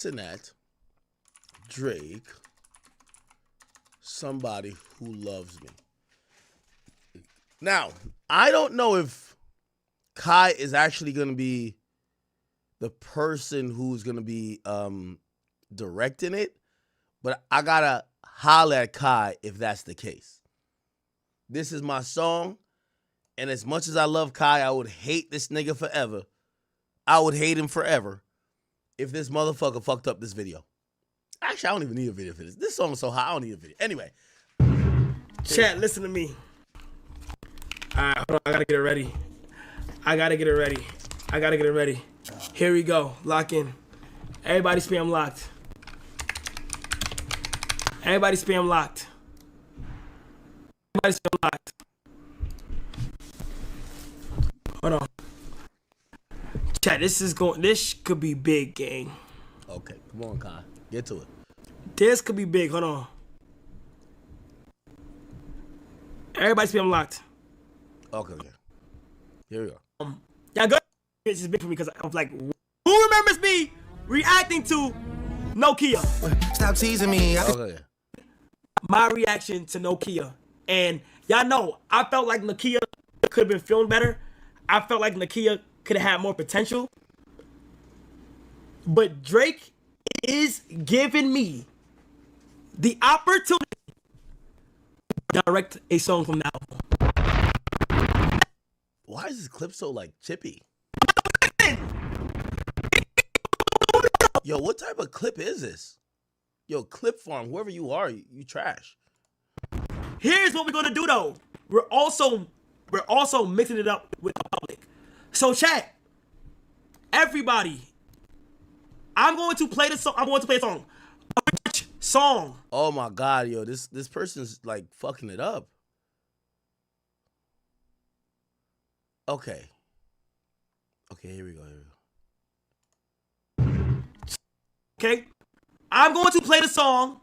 That Drake, somebody who loves me. Now, I don't know if Kai is actually going to be the person who's going to be directing it, but I got to holler at Kai if that's the case. This is my song, and as much as I love Kai, I would hate this nigga forever. I would hate him forever if this motherfucker fucked up this video. Actually, I don't even need a video for this. This song is so hot, I don't need a video. Anyway. Chat, listen to me. Alright, hold on, I gotta get it ready. I gotta get it ready. Here we go. Lock in. Everybody spam locked. Everybody spam locked. Hold on. Chat, this could be big, gang. Okay, come on, Kai. Get to it. This could be big. Hold on. Everybody spam locked. Okay. Here we go. Yeah, good. This is big for me because I'm like, who remembers me reacting to Nokia? Stop teasing me. Okay. My reaction to Nokia. And y'all know, I felt like Nokia could have been filmed better. I felt like Nokia could have had more potential. But Drake is giving me the opportunity to direct a song from the album. Why is this clip so, like, chippy? Yo, what type of clip is this? Yo, Clip Farm, whoever you are, you trash. Here's what we're gonna do though. We're also mixing it up with the public. So chat, everybody, I'm going to play the song. I'm going to play a song. A rich song. Oh my God, yo, this person's like fucking it up. Okay. Okay, here we go. Okay, I'm going to play the song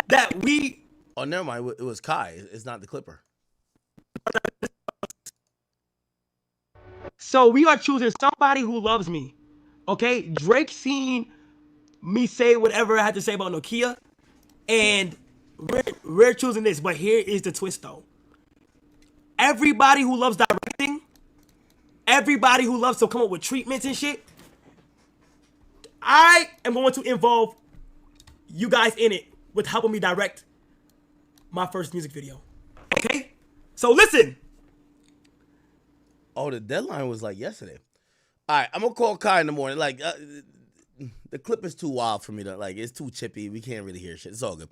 that we. Oh, never mind. It was Kai. It's not the Clipper. So we are choosing somebody who loves me. Okay, Drake seen me say whatever I had to say about Nokia, and we're choosing this. But here is the twist, though. Everybody who loves directing, everybody who loves to come up with treatments and shit, I am going to involve you guys in it with helping me direct my first music video. Okay? So listen. Oh, the deadline was like yesterday. All right, I'm going to call Kai in the morning. Like, the clip is too wild for me to, like, it's too chippy. We can't really hear shit. It's all good.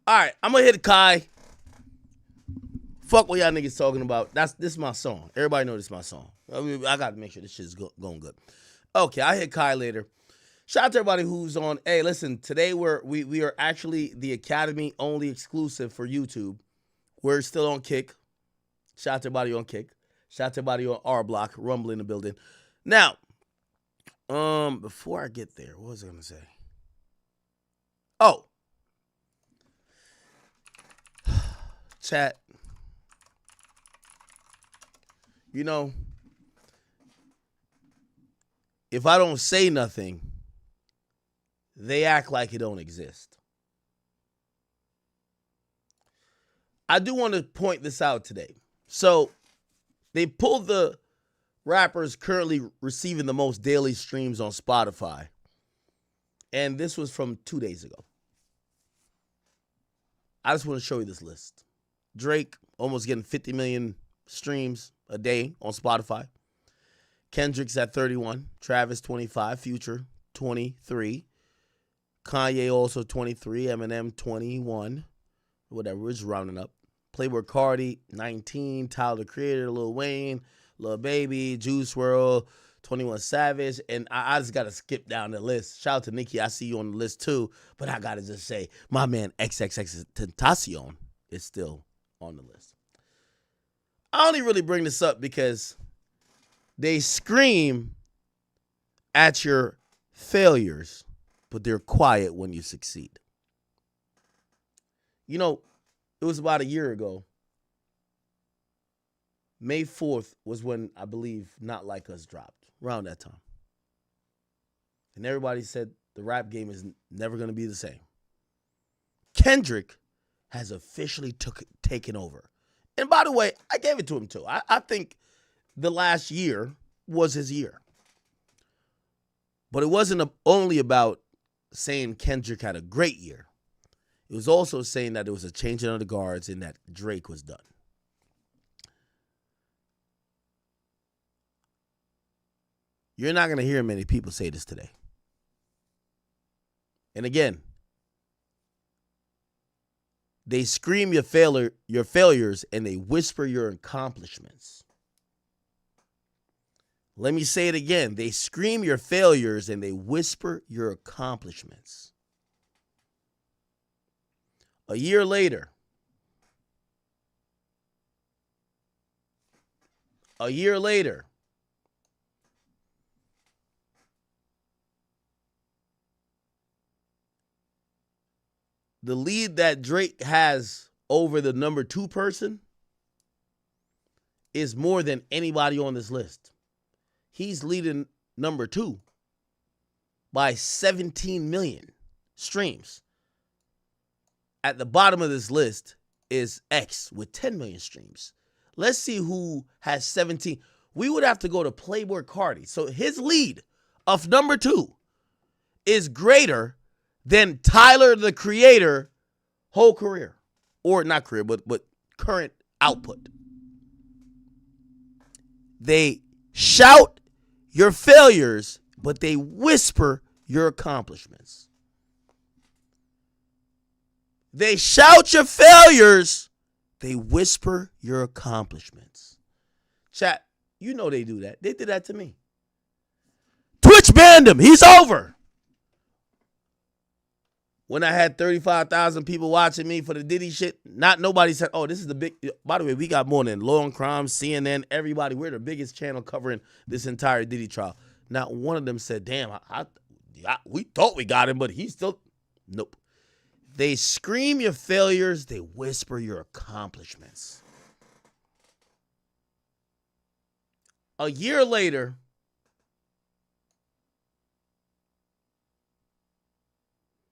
All right, I'm going to hit Kai. Fuck what y'all niggas talking about. This is my song. Everybody know this is my song. I got to make sure this shit is going good. Okay, I hit Kai later. Shout out to everybody who's on. Hey, listen, today we are actually the Academy only exclusive for YouTube. We're still on Kick. Shout out to everybody on Kick. Shout out to everybody on R Block, Rumble in the building. Now, before I get there, what was I gonna say? Oh, chat. You know, if I don't say nothing, they act like it don't exist. I do want to point this out today. So they pulled the rappers currently receiving the most daily streams on Spotify. And this was from 2 days ago. I just want to show you this list. Drake almost getting 50 million streams a day on Spotify. Kendrick's at 31. Travis 25. Future 23. Kanye also 23, Eminem 21, whatever, we're just rounding up. Playboi Carti 19, Tyler the Creator, Lil Wayne, Lil Baby, Juice WRLD, 21 Savage, and I just got to skip down the list. Shout out to Nicki, I see you on the list too, but I got to just say, my man XXXTentacion is still on the list. I only really bring this up because they scream at your failures, but they're quiet when you succeed. You know, it was about a year ago. May 4th was when, I believe, Not Like Us dropped. Around that time. And everybody said the rap game is never going to be the same. Kendrick has officially taken over. And by the way, I gave it to him too. I think the last year was his year. But it wasn't only about saying Kendrick had a great year. It was also saying that there was a changing of the guards and that Drake was done. You're not going to hear many people say this today. And again, they scream your failures and they whisper your accomplishments. Let me say it again. They scream your failures and they whisper your accomplishments. A year later, the lead that Drake has over the number 2 person is more than anybody on this list. He's leading number 2 by 17 million streams. At the bottom of this list is X with 10 million streams. Let's see who has 17. We would have to go to Playboi Carti. So his lead of number 2 is greater than Tyler, the Creator, whole career. Or not career, but current output. They shout your failures, but they whisper your accomplishments. They shout your failures, they whisper your accomplishments. Chat, you know they do that. They did that to me. Twitch banned him. He's over. When I had 35,000 people watching me for the Diddy shit, nobody said, oh, this is the big. By the way, we got more than Law and Crime, CNN, everybody. We're the biggest channel covering this entire Diddy trial. Not one of them said, damn, we thought we got him, but he's still. Nope. They scream your failures. They whisper your accomplishments. A year later,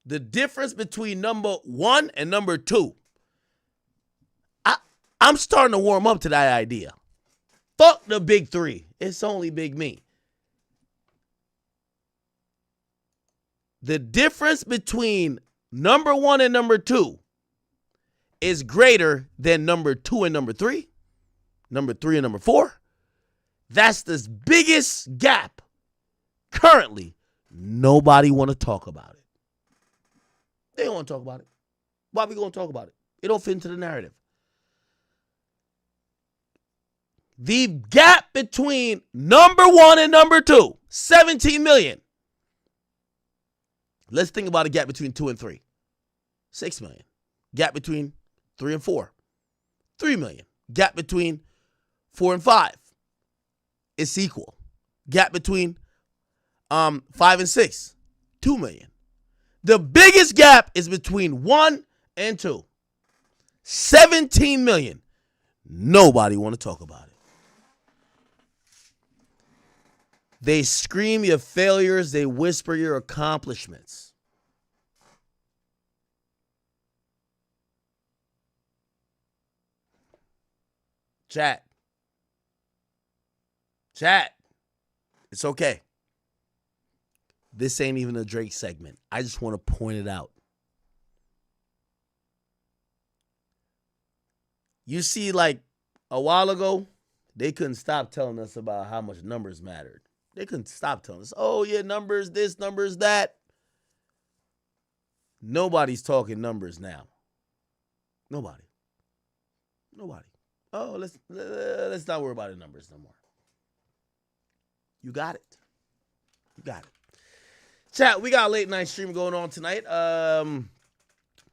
the difference between number 1 and number 2, I'm starting to warm up to that idea. Fuck the big 3. It's only big me. The difference between number 1 and number 2 is greater than number 2 and number 3, number 3 and number 4. That's the biggest gap currently. Nobody want to talk about it. They don't want to talk about it. Why are we going to talk about it? It don't fit into the narrative. The gap between number 1 and number 2, 17 million. Let's think about a gap between 2 and 3, 6 million. Gap between 3 and 4, 3 million. Gap between 4 and 5, it's equal. Gap between 5 and 6, 2 million. The biggest gap is between 1 and 2. 17 million. Nobody want to talk about it. They scream your failures. They whisper your accomplishments. Chat. It's okay. This ain't even a Drake segment. I just want to point it out. You see, like a while ago, they couldn't stop telling us about how much numbers mattered. They couldn't stop telling us, oh yeah, numbers this, numbers that. Nobody's talking numbers now. Nobody. Oh, let's not worry about the numbers no more. You got it. Chat, we got a late night stream going on tonight.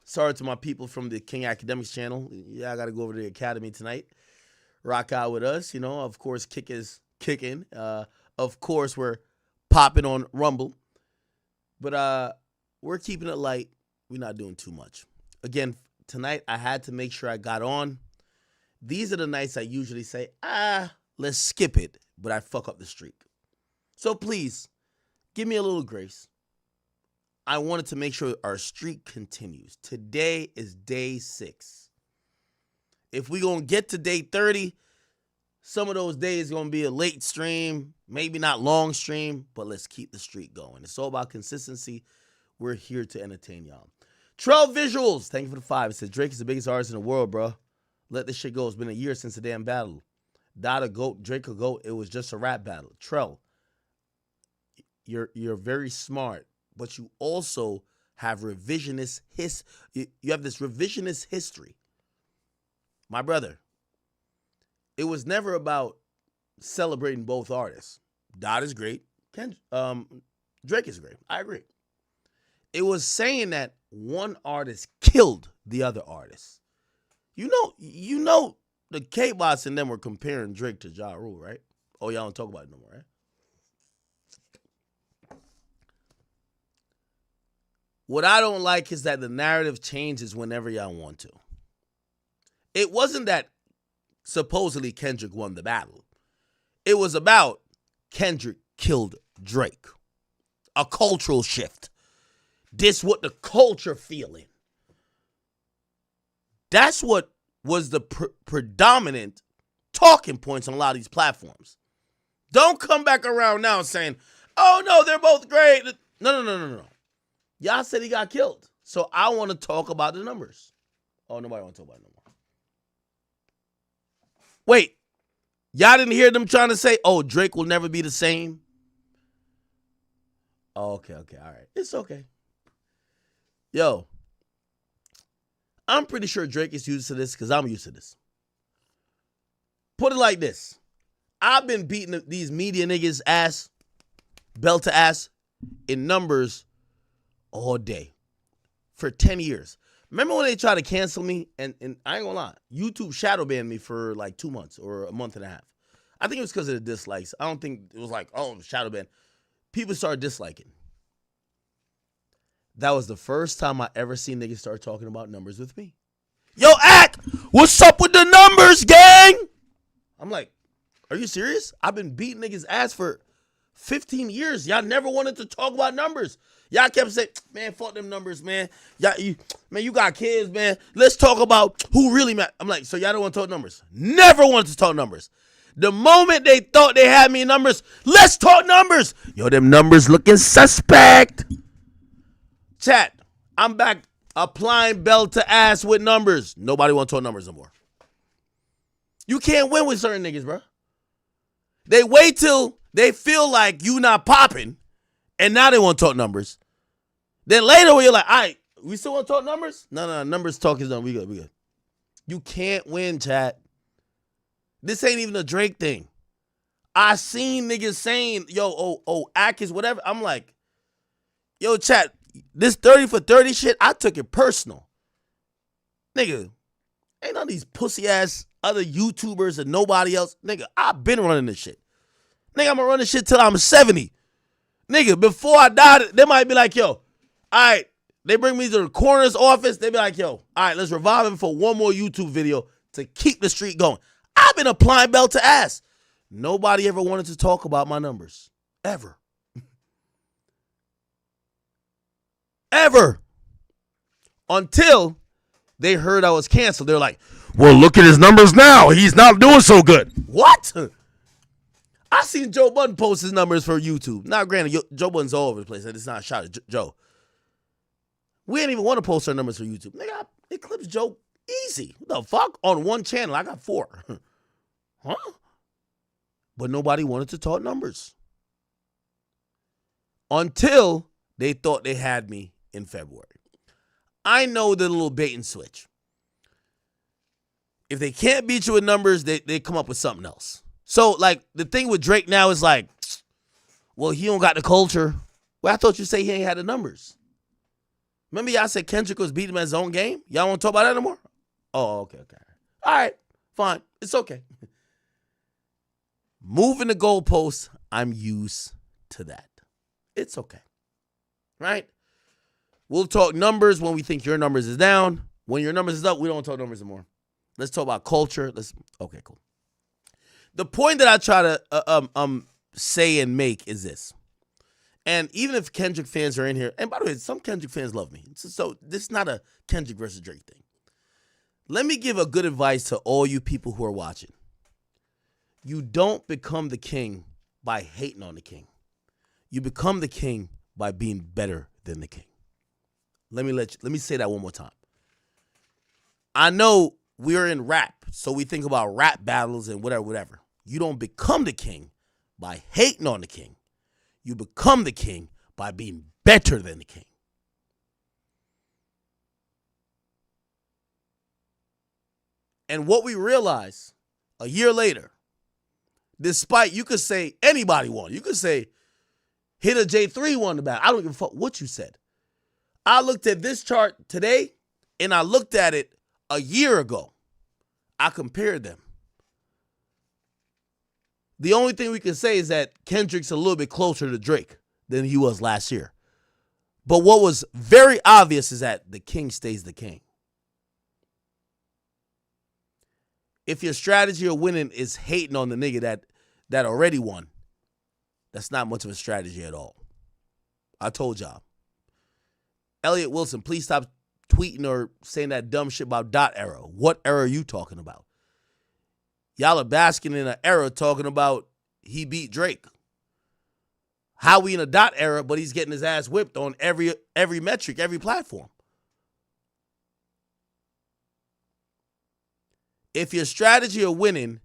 Sorry to my people from the King Academics channel. Yeah, I got to go over to the Academy tonight. Rock out with us. You know, of course, Kick is kicking. Of course, we're popping on Rumble. But we're keeping it light. We're not doing too much. Again, tonight I had to make sure I got on. These are the nights I usually say, let's skip it. But I fuck up the streak. So please, give me a little grace. I wanted to make sure our streak continues. Today is day 6. If we going to get to day 30, some of those days going to be a late stream, maybe not long stream, but let's keep the streak going. It's all about consistency. We're here to entertain y'all. 12 Visuals, thank you for the 5. It says, Drake is the biggest artist in the world, bro. Let this shit go. It's been a year since the damn battle. Dot a GOAT, Drake a GOAT. It was just a rap battle. Trell, you're very smart, but you also have revisionist you have this revisionist history. My brother, it was never about celebrating both artists. Dot is great. Drake is great. I agree. It was saying that one artist killed the other artist. You know, the K-Bots and them were comparing Drake to Ja Rule, right? Oh, y'all don't talk about it no more, right? What I don't like is that the narrative changes whenever y'all want to. It wasn't that supposedly Kendrick won the battle. It was about Kendrick killed Drake. A cultural shift. This what the culture feeling. That's what was the predominant talking points on a lot of these platforms. Don't come back around now saying, oh, no, they're both great. No. Y'all said he got killed. So I want to talk about the numbers. Oh, nobody want to talk about it no more. Wait. Y'all didn't hear them trying to say, oh, Drake will never be the same? Oh, okay, all right. It's okay. Yo. I'm pretty sure Drake is used to this because I'm used to this. Put it like this. I've been beating these media niggas ass, belt to ass, in numbers all day for 10 years. Remember when they tried to cancel me? And I ain't gonna lie. YouTube shadow banned me for like 2 months or a month and a half. I think it was because of the dislikes. I don't think it was like, oh, shadow ban. People started disliking. That was the first time I ever seen niggas start talking about numbers with me. Yo, Ack, what's up with the numbers, gang? I'm like, are you serious? I've been beating niggas' ass for 15 years. Y'all never wanted to talk about numbers. Y'all kept saying, man, fuck them numbers, man. You got kids, man. Let's talk about who really matters. I'm like, so y'all don't want to talk numbers? Never wanted to talk numbers. The moment they thought they had me in numbers, let's talk numbers. Yo, them numbers looking suspect. Chat, I'm back applying belt to ass with numbers. Nobody want to talk numbers no more. You can't win with certain niggas, bro. They wait till they feel like you not popping, and now they want to talk numbers. Then later when you're like, all right, we still want to talk numbers? No, numbers talk is done. We good. You can't win, chat. This ain't even a Drake thing. I seen niggas saying, yo, Ack is whatever. I'm like, yo, chat, this 30 for 30 shit, I took it personal. Nigga, ain't none of these pussy ass other YouTubers and nobody else. Nigga, I've been running this shit. Nigga, I'm gonna run this shit till I'm 70. Nigga, before I die, they might be like, yo, all right, they bring me to the coroner's office. They be like, yo, all right, let's revive him for one more YouTube video to keep the streak going. I've been applying belt to ass. Nobody ever wanted to talk about my numbers. Ever. Ever. Until they heard I was canceled. They're like, well, look at his numbers now. He's not doing so good. What? I seen Joe Budden post his numbers for YouTube. Now, granted, Joe Budden's all over the place. It's not a shot at Joe. We ain't even want to post our numbers for YouTube. Nigga, it clips Joe easy. What the fuck? On one channel, I got 4. Huh? But nobody wanted to talk numbers. Until they thought they had me in February. I know the little bait and switch. If they can't beat you with numbers, they come up with something else. So, like, the thing with Drake now is like, well, he don't got the culture. Well, I thought you say he ain't had the numbers. Remember y'all said Kendrick was beating him at his own game? Y'all want to talk about that anymore? Oh, okay. All right, fine. It's okay. Moving the goalposts, I'm used to that. It's okay. Right? We'll talk numbers when we think your numbers is down. When your numbers is up, we don't talk numbers anymore. Let's talk about culture. Okay, cool. The point that I try to say and make is this. And even if Kendrick fans are in here, and by the way, some Kendrick fans love me. So this is not a Kendrick versus Drake thing. Let me give a good advice to all you people who are watching. You don't become the king by hating on the king. You become the king by being better than the king. Let me say that one more time. I know we're in rap, so we think about rap battles and whatever. You don't become the king by hating on the king. You become the king by being better than the king. And what we realize a year later, despite you could say anybody won. You could say Hit a J3 won the battle. I don't give a fuck what you said. I looked at this chart today and I looked at it a year ago. I compared them. The only thing we can say is that Kendrick's a little bit closer to Drake than he was last year. But what was very obvious is that the king stays the king. If your strategy of winning is hating on the nigga that already won, that's not much of a strategy at all. I told y'all. Elliot Wilson, please stop tweeting or saying that dumb shit about dot era. What era are you talking about? Y'all are basking in an era talking about he beat Drake. How we in a dot era, but he's getting his ass whipped on every metric, every platform. If your strategy of winning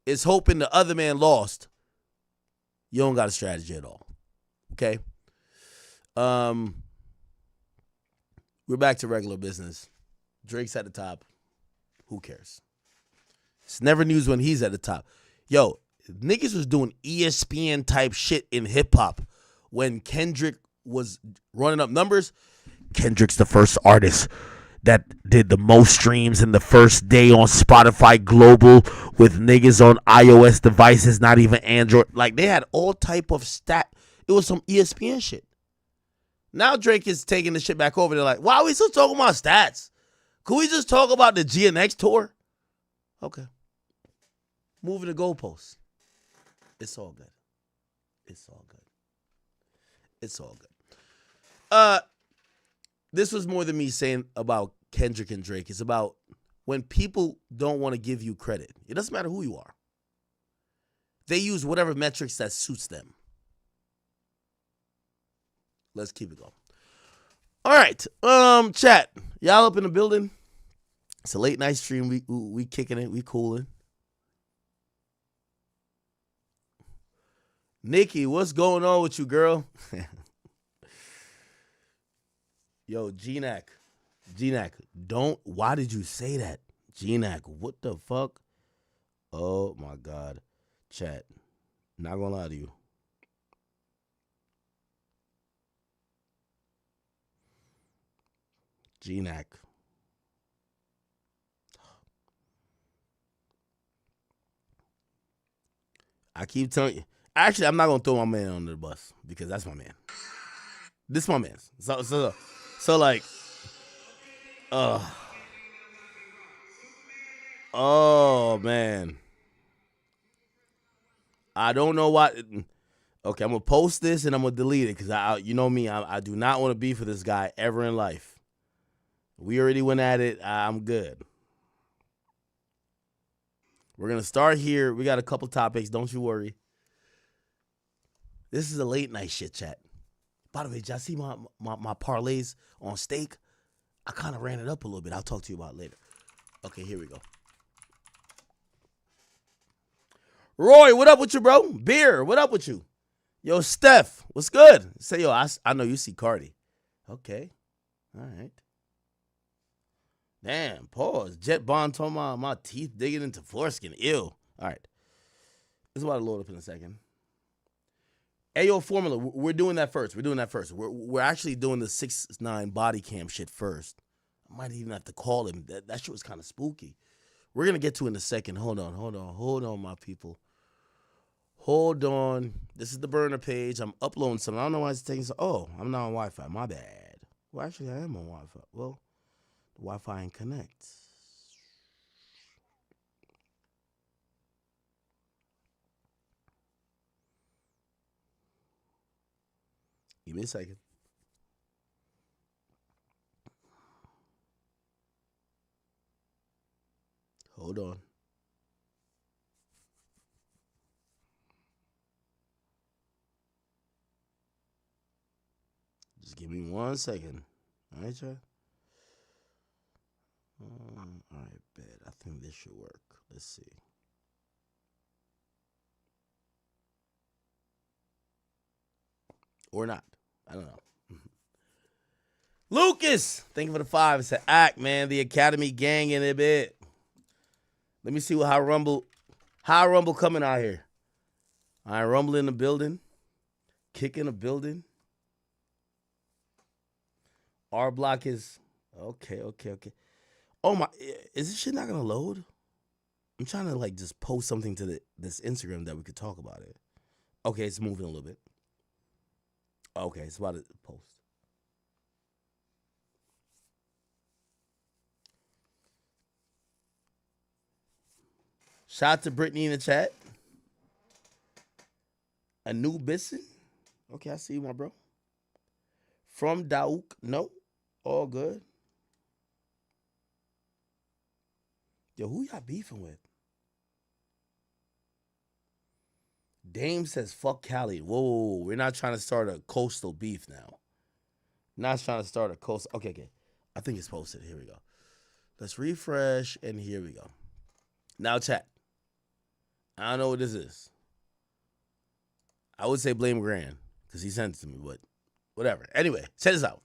is hoping the other man lost, you don't got a strategy at all. Okay? We're back to regular business. Drake's at the top. Who cares? It's never news when he's at the top. Yo, niggas was doing ESPN type shit in hip hop when Kendrick was running up numbers. Kendrick's the first artist that did the most streams in the first day on Spotify Global with niggas on iOS devices, not even Android. Like, they had all type of stat. It was some ESPN shit. Now Drake is taking the shit back over. They're like, why are we still talking about stats? Could we just talk about the GNX tour? Okay. Moving the goalposts. It's all good. It's all good. It's all good. This was more than me saying about Kendrick and Drake. It's about when people don't want to give you credit. It doesn't matter who you are. They use whatever metrics that suits them. Let's keep it going. All right. Chat. Y'all up in the building? It's a late night stream. We kicking it. We cooling. Nikki, what's going on with you, girl? Yo, G-Nac, why did you say that? G-Nac, what the fuck? Oh, my God. Chat, not gonna lie to you. G-Nac. I keep telling you. Actually, I'm not gonna throw my man under the bus because that's my man. This is my man. So like, oh man, I don't know why. Okay, I'm gonna post this and I'm gonna delete it because you know me, I do not want to be for this guy ever in life. We already went at it. I'm good. We're gonna start here. We got a couple topics. Don't you worry. This is a late night shit chat. By the way, did y'all see my parlays on steak? I kind of ran it up a little bit. I'll talk to you about it later. Okay, here we go. Roy, what up with you, bro? Beer, what up with you? Yo, Steph, what's good? Say, yo, I know you see Cardi. Okay, all right. Damn, pause. Jet Bond talking about my teeth digging into foreskin. Ew. All right. This is about to load up in a second. Ayo Formula, we're doing that first. We're actually doing the 6ix9ine body cam shit first. I might even have to call him. That shit was kind of spooky. We're going to get to it in a second. Hold on, my people. Hold on. This is the burner page. I'm uploading something. I don't know why it's taking so. Oh, I'm not on Wi-Fi. My bad. Well, actually, I am on Wi-Fi. Well, the Wi-Fi ain't connect. me a second. Hold on. Just give me 1 second. All right, y'all? All right, bet. I think this should work. Let's see. Or not. I don't know. Lucas, thank you for the 5. It's an act, man. The Academy gang in a bit. Let me see how Rumble coming out here. All right, Rumble in the building. Kick in the building. R Block is okay. Oh my, is this shit not gonna load? I'm trying to like just post something to this Instagram that we could talk about it. Okay, it's moving a little bit. Okay, it's about to post. Shout out to Brittany in the chat. A new Bisson. Okay, I see you, my bro. From Daouk. No, all good. Yo, who y'all beefing with? Dame says, fuck Cali. Whoa, we're not trying to start a coastal beef now. Not trying to start a coastal. Okay. I think it's posted. Here we go. Let's refresh, and here we go. Now, chat. I don't know what this is. I would say blame Grand, because he sent it to me, but whatever. Anyway, check this out.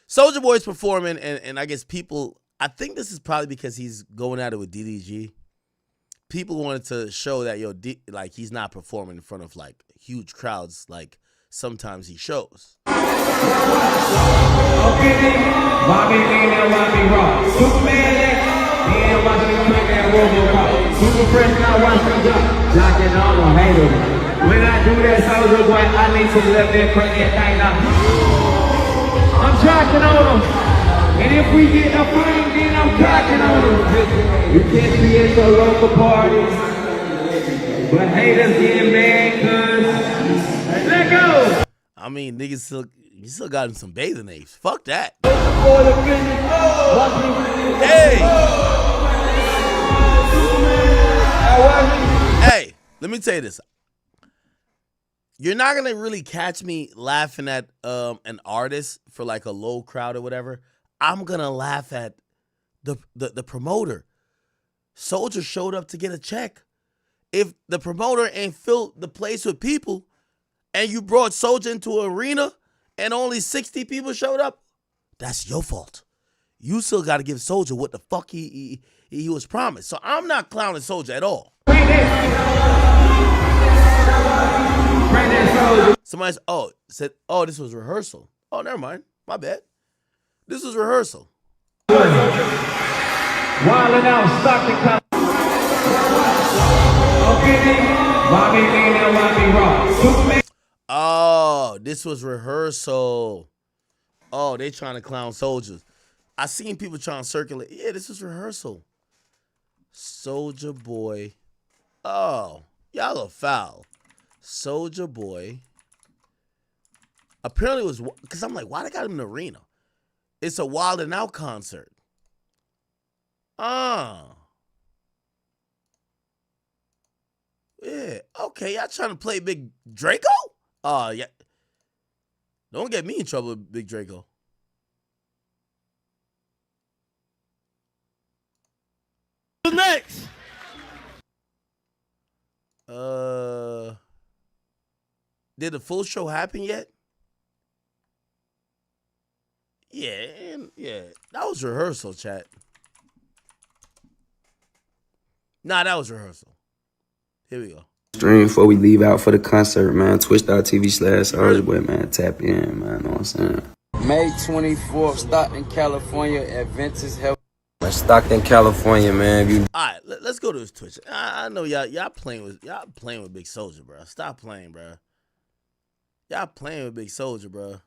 Soulja Boy's performing, and I guess people, I think this is probably because he's going at it with DDG. People wanted to show that, like, he's not performing in front of, like, huge crowds like sometimes he shows. When I do that, Soulja Boy, I need to let that crack that thing out. I'm jocking on them. And if we get a fine, then I'm cocking on them. You can't be at your local parties, but haters getting mad, cuz. Let go. I mean, niggas you still got him some bathing apes. Fuck that. Hey, let me tell you this. You're not gonna really catch me laughing at an artist for like a low crowd or whatever. I'm gonna laugh at the promoter. Soulja showed up to get a check. If the promoter ain't filled the place with people, and you brought Soulja into an arena and only 60 people showed up, that's your fault. You still got to give Soulja what the fuck he was promised. So I'm not clowning Soulja at all. Somebody said, this was rehearsal. Oh, never mind. My bad. This was rehearsal. Wildin' out, Stockton. Oh, this was rehearsal. Oh, they trying to clown Soulja. I seen people trying to circulate. Yeah, this was rehearsal. Soulja Boy. Oh, y'all are foul. Soulja Boy. Apparently it was, because I'm like, why they got him in the arena? It's a Wildin' Out concert. Yeah, okay, y'all trying to play Big Draco? Yeah. Don't get me in trouble with Big Draco. Who's next? Did the full show happen yet? Yeah, that was rehearsal, chat. Nah, that was rehearsal. Here we go. Stream before we leave out for the concert, man. Twitch.tv/Soulja Boy, man. Tap in, man. Know what I'm saying? May 24th, Stockton, California, Adventist Health. Stockton, California, man. All right, let's go to his Twitch. I know y'all playing with Big Soulja, bro. Stop playing, bro. Y'all playing with Big Soulja, bro.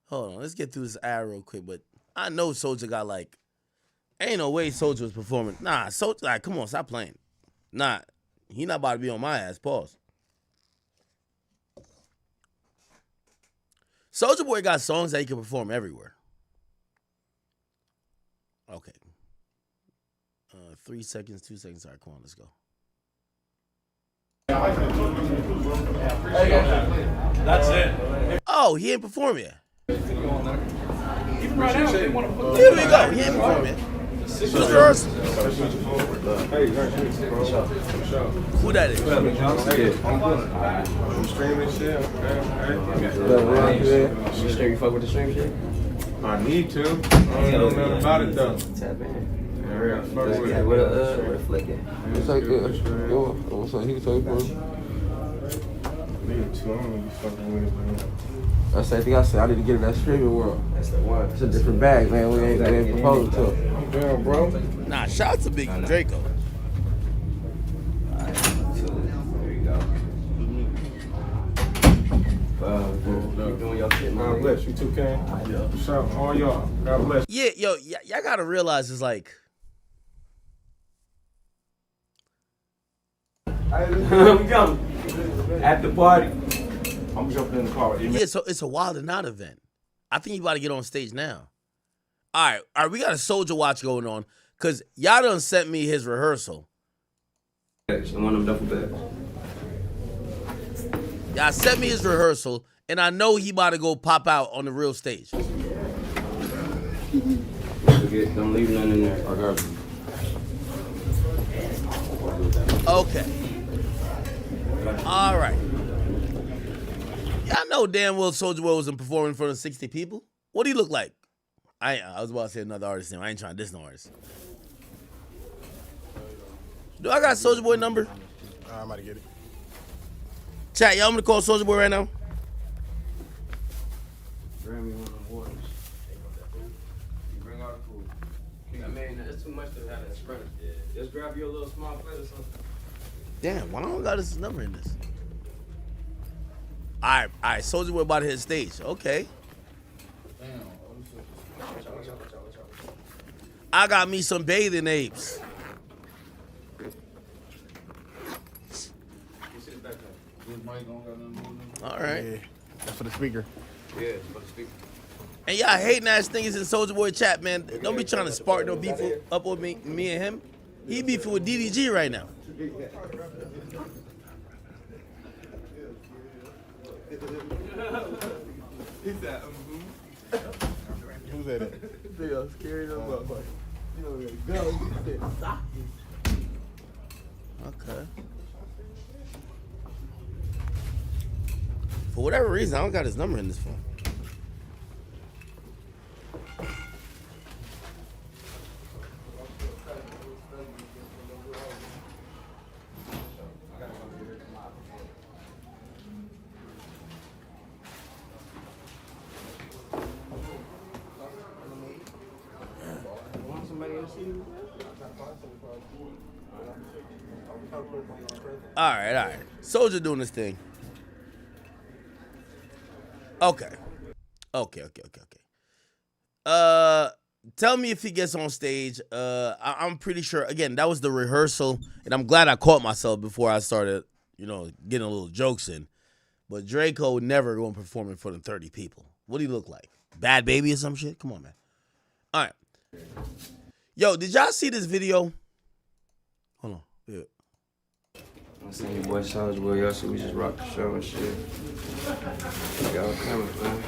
Hold on, let's get through this ad real quick. But I know Soulja got ain't no way Soulja was performing. Nah, Soulja, come on, stop playing. Nah, He not about to be on my ass. Pause. Soulja Boy got songs that he can perform everywhere. Okay. 3 seconds, 2 seconds. All right, come on, let's go. That's it. Oh, he ain't perform yet. Even right now, they want to put Here we go. He ain't perform yet. Who's rehearsal? Who that is? Streaming shit. You fuck with the stream shit? I need to. I don't know nothing about it though. Tap in. Yeah, fuck with it. With a flick it. It's like what's up? He can take one. Need to. I don't be fucking with it, man. That's the same thing I said. I need to get in that streaming world. That's the one. It's a different bag, man. We ain't proposed to it. I'm down, bro. Nah, shout out to Big Draco. There you go. You doing your shit, man. God bless you too, King. Shout out all y'all. God bless. Yeah, yo, y'all gotta realize it's like, We go. At the party. I'm jumping in the car with you. yeah, so it's a Wild and Out event. I think you about to get on stage now. All right, we got a Soulja watch going on, because y'all done sent me his rehearsal. One of them duffel bags. Y'all sent me his rehearsal, and I know he about to go pop out on the real stage. Don't leave nothing in there. I got you. Okay. All right. Y'all know damn well Soulja Boy wasn't performing in front of 60 people. What do he look like? I was about to say another artist name. I ain't trying to diss no artist. Do I got Soulja Boy number? I'm about to get it. Chat, y'all want me to call Soulja Boy right now? Grab me one of the waters. You bring out the food. I mean, it's too much to have that spread. Yeah. Just grab you a little small plate or something. Damn, why don't I got his number in this? All right, Soulja Boy about to hit the stage. Okay. I got me some bathing apes. All right. Yeah, that's for the speaker. Yeah, for the speaker. And y'all hating ass niggas in Soulja Boy chat, man. Don't be trying to spark no beef up with me and him. He beefing with DDG right now. Who's at it? Okay. For whatever reason, I don't got his number in this phone. All right. Soulja doing this thing. Okay. Tell me if he gets on stage. I'm pretty sure, again, that was the rehearsal, and I'm glad I caught myself before I started, getting a little jokes in. But Draco never going to perform in front of 30 people. What do he look like? Bad Baby or some shit? Come on, man. All right. Yo, did y'all see this video? Hold on. Yeah. I seen your boy Soulja Boy, y'all see we just rocked the show and shit. Y'all coming, man.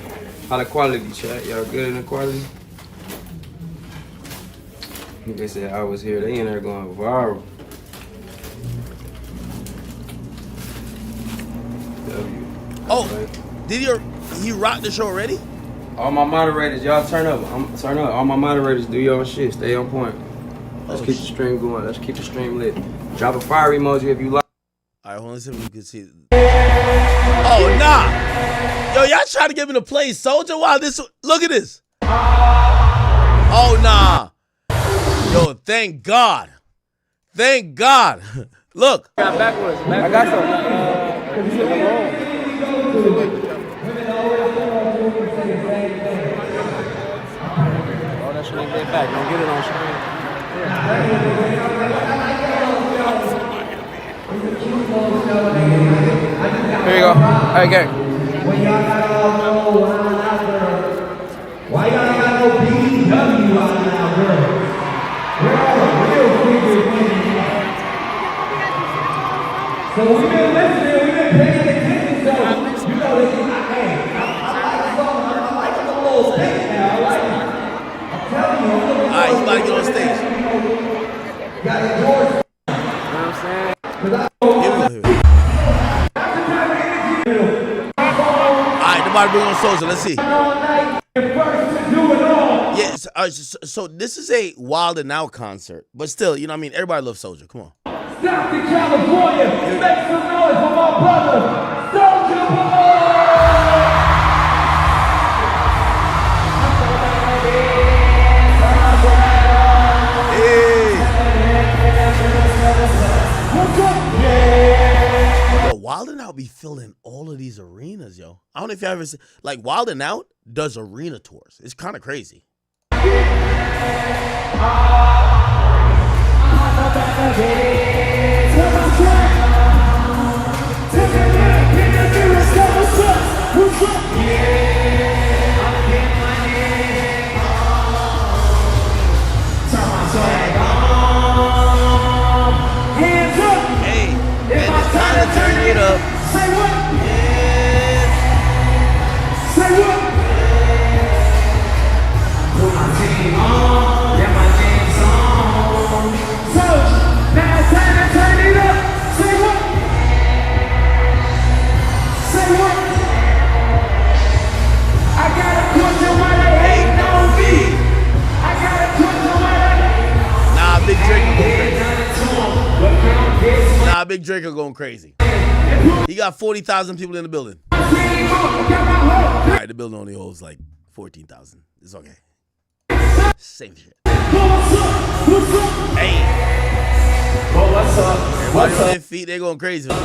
How the quality, chat? Y'all good in the quality? They said I was here, they in there going viral. Oh, did he rock the show already? All my moderators, y'all turn up. Turn up. All my moderators, do your shit. Stay on point. Let's keep the stream going. Let's keep the stream lit. Drop a fire emoji if you like. All right, hold on. Let's see if we can see. Oh, nah. Yo, y'all trying to get me to play Soulja? Wow, look at this. Oh, nah. Yo, thank God. Thank God. Look. I got some. Oh, that shit ain't get back. Don't get it on screen. Here you go. All right, gang. Why y'all got no BW out now, girl? Where are the real figures? So we've been listening, we've been paying attention, so you know that hey, I like the little thing now, I like it. I'm telling you, All right, you about to get on stage. got it, George. You know what I'm saying? Here we go. All right, nobody bring on Soulja. Let's see. Yes. So this is a Wild and Out concert, but still, you know what I mean? Everybody loves Soulja. Come on. Stop in California, make some noise for my brother, Soulja Boy! Hey. Yo, Wild and Out be filling all of these arenas, yo. I don't know if you ever see, like, Wild and Out does arena tours. It's kind of crazy. Hey, and it's time to turn it up. Say what? Yeah. Say what? Put my team on, get my team on. So, now it's time to turn it up. Say what? Say what? I got a question why they ain't no me. I got a question why they Nah, Big Drake will go crazy. Nah, Big Drake will going crazy. He got 40,000 people in the building. All right, the building only holds like 14,000. It's okay. Same shit. Hey. what's up? Everybody on their feet, they going crazy. So, when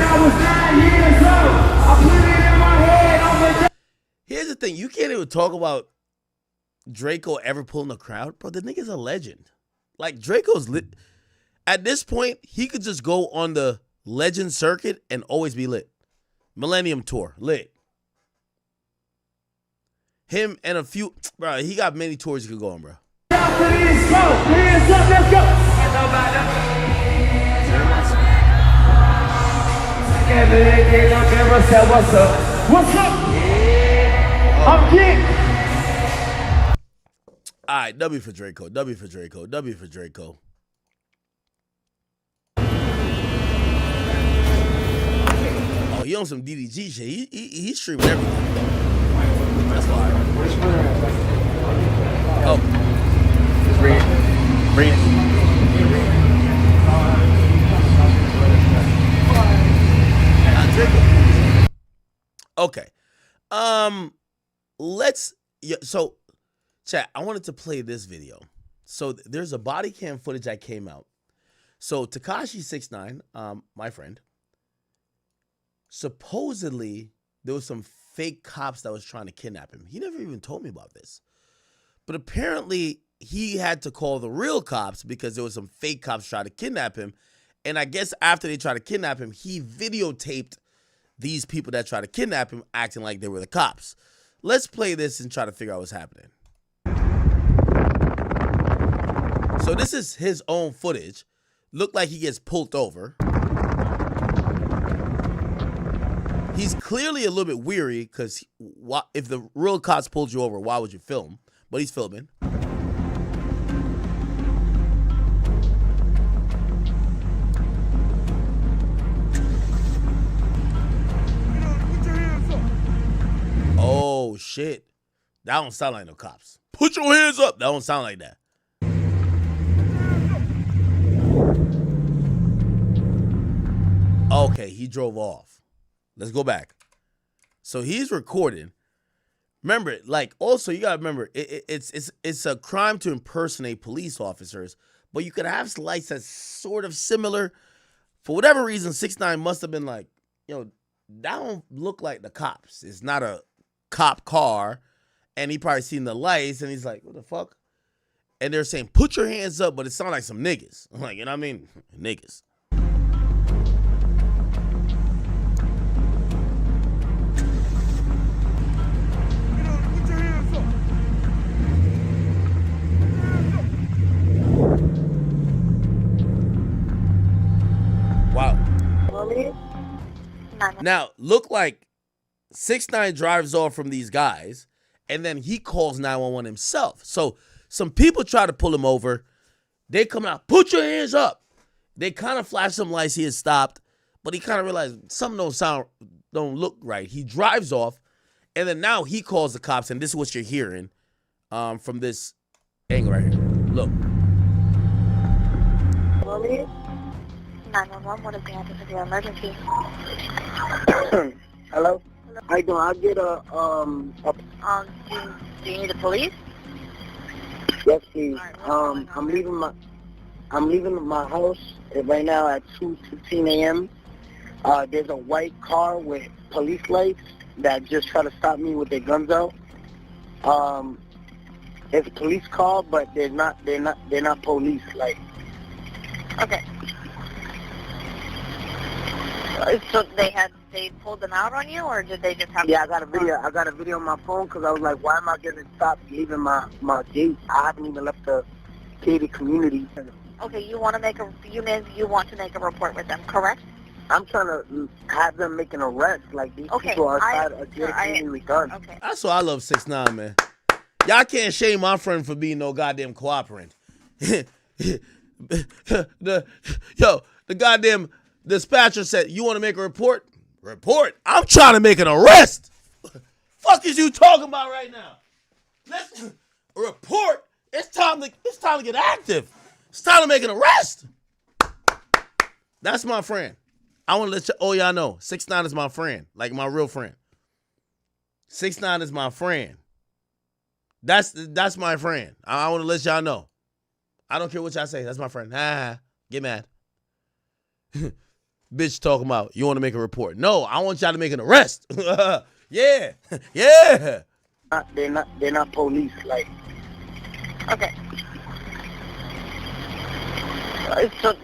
I was 9 years old, I put it in my head on the... Here's the thing. You can't even talk about Draco ever pulling a crowd. Bro, the nigga's a legend. Like, Draco's lit. At this point, he could just go on the legend circuit and always be lit. Millennium Tour, lit. Him and a few, bro, he got many tours he could go on, bro. Hands up, let's go. What's up? What's up? I'm King. All right, W for Draco, W for Draco, W for Draco. Oh, he on some DDG shit. He's streaming everything. That's why. Oh. Read. Okay. So, chat, I wanted to play this video. So there's a body cam footage that came out. So Tekashi 6ix9ine, my friend, supposedly there was some fake cops that was trying to kidnap him. He never even told me about this. But apparently he had to call the real cops because there was some fake cops trying to kidnap him. And I guess after they tried to kidnap him, he videotaped these people that tried to kidnap him acting like they were the cops. Let's play this and try to figure out what's happening. So this is his own footage. Looked like he gets pulled over. He's clearly a little bit weary because if the real cops pulled you over, why would you film? But he's filming. Oh, shit. That don't sound like no cops. Put your hands up. That don't sound like that. Okay, he drove off. Let's go back. So he's recording. Remember, like, also you gotta remember, it's a crime to impersonate police officers, but you could have lights that's sort of similar. For whatever reason, 6ix9ine must have been like, that don't look like the cops. It's not a cop car, and he probably seen the lights, and he's like, what the fuck? and they're saying, put your hands up, but it sounds like some niggas. I'm like, you know what I mean? Niggas. Wow. Now, look like 6ix9ine drives off from these guys, and then he calls 911 himself. So some people try to pull him over. They come out, put your hands up. They kind of flash some lights. He had stopped, but he kind of realized something don't look right. He drives off, and then now he calls the cops, and this is what you're hearing from this angle right here. Look. 911, what is the answer to your emergency? Hello? How you doing? I'll get Do you need the police? Yes, please. Right, I'm leaving my house right now at 2:15 a.m. There's a white car with police lights that just try to stop me with their guns out. It's a police car, but they're not police. Like. Okay. So they pulled them out on you, or did they just have? Yeah, I got a video on my phone because I was like, why am I getting stopped leaving my gate? I haven't even left the gated community. Okay, you want to make a report with them, correct? I'm trying to have them make an arrest. Like these people are outside a gated community with guns. Okay. That's why I love 6ix9ine, man. Y'all can't shame my friend for being no goddamn cooperant. The goddamn dispatcher said, you want to make a report? Report? I'm trying to make an arrest. Fuck is you talking about right now? Let's report. It's time to get active. It's time to make an arrest. That's my friend. I want to let y'all know, 6ix9ine is my friend, like my real friend. 6ix9ine is my friend. That's my friend. I want to let y'all know. I don't care what y'all say. That's my friend. Get mad. Bitch talking about, you want to make a report. No, I want y'all to make an arrest. Yeah. Yeah. They're not police. Like. Okay. So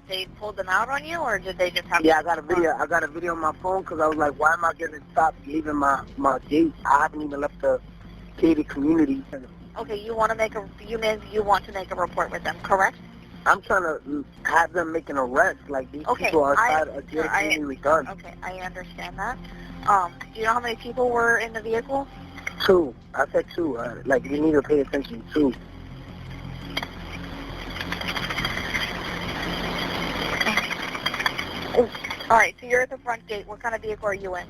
they pulled them out on you, or did they just have? Yeah, I got a video on my phone because I was like, why am I getting stopped leaving my gate? I haven't even left the gated community. Okay, you want to make a report with them, correct? I'm trying to have them make an arrest. Like these people are outside a gated community with guns. Okay, I understand that. Do you know how many people were in the vehicle? 2. I said 2. Like you need to pay attention. 2. All right, so you're at the front gate. What kind of vehicle are you in?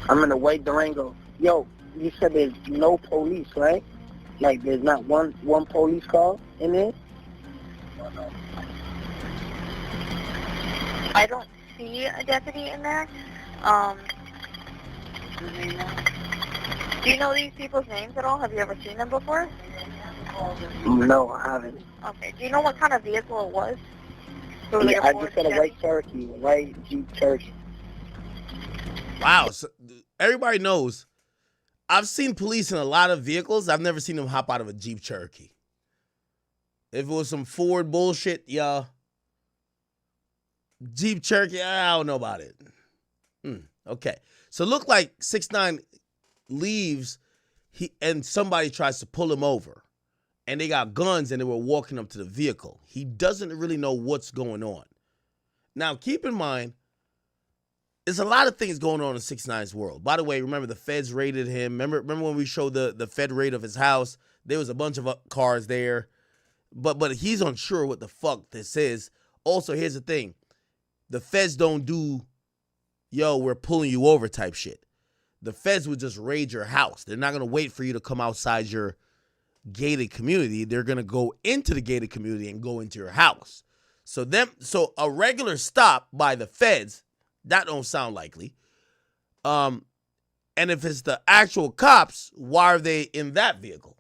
I'm in a white Durango. Yo, you said there's no police, right? Like there's not one police car in there? I don't see a deputy in there. Do you know these people's names at all? Have you ever seen them before? No, I haven't. Okay. Do you know what kind of vehicle it was? Yeah, I just said a white Cherokee, white Jeep Cherokee. Wow. So everybody knows I've seen police in a lot of vehicles. I've never seen them hop out of a Jeep Cherokee. If it was some Ford bullshit, y'all. Jeep Cherokee, I don't know about it. Okay. So it looked like 6ix9ine leaves and somebody tries to pull him over. And they got guns and they were walking up to the vehicle. He doesn't really know what's going on. Now, keep in mind, there's a lot of things going on in 6ix9ine's world. By the way, remember the feds raided him. Remember when we showed the Fed raid of his house? There was a bunch of cars there. But he's unsure what the fuck this is. Also, here's the thing. The feds don't do, yo, we're pulling you over type shit. The feds would just raid your house. They're not going to wait for you to come outside your gated community. They're going to go into the gated community and go into your house. So a regular stop by the feds, that don't sound likely. And if it's the actual cops, why are they in that vehicle?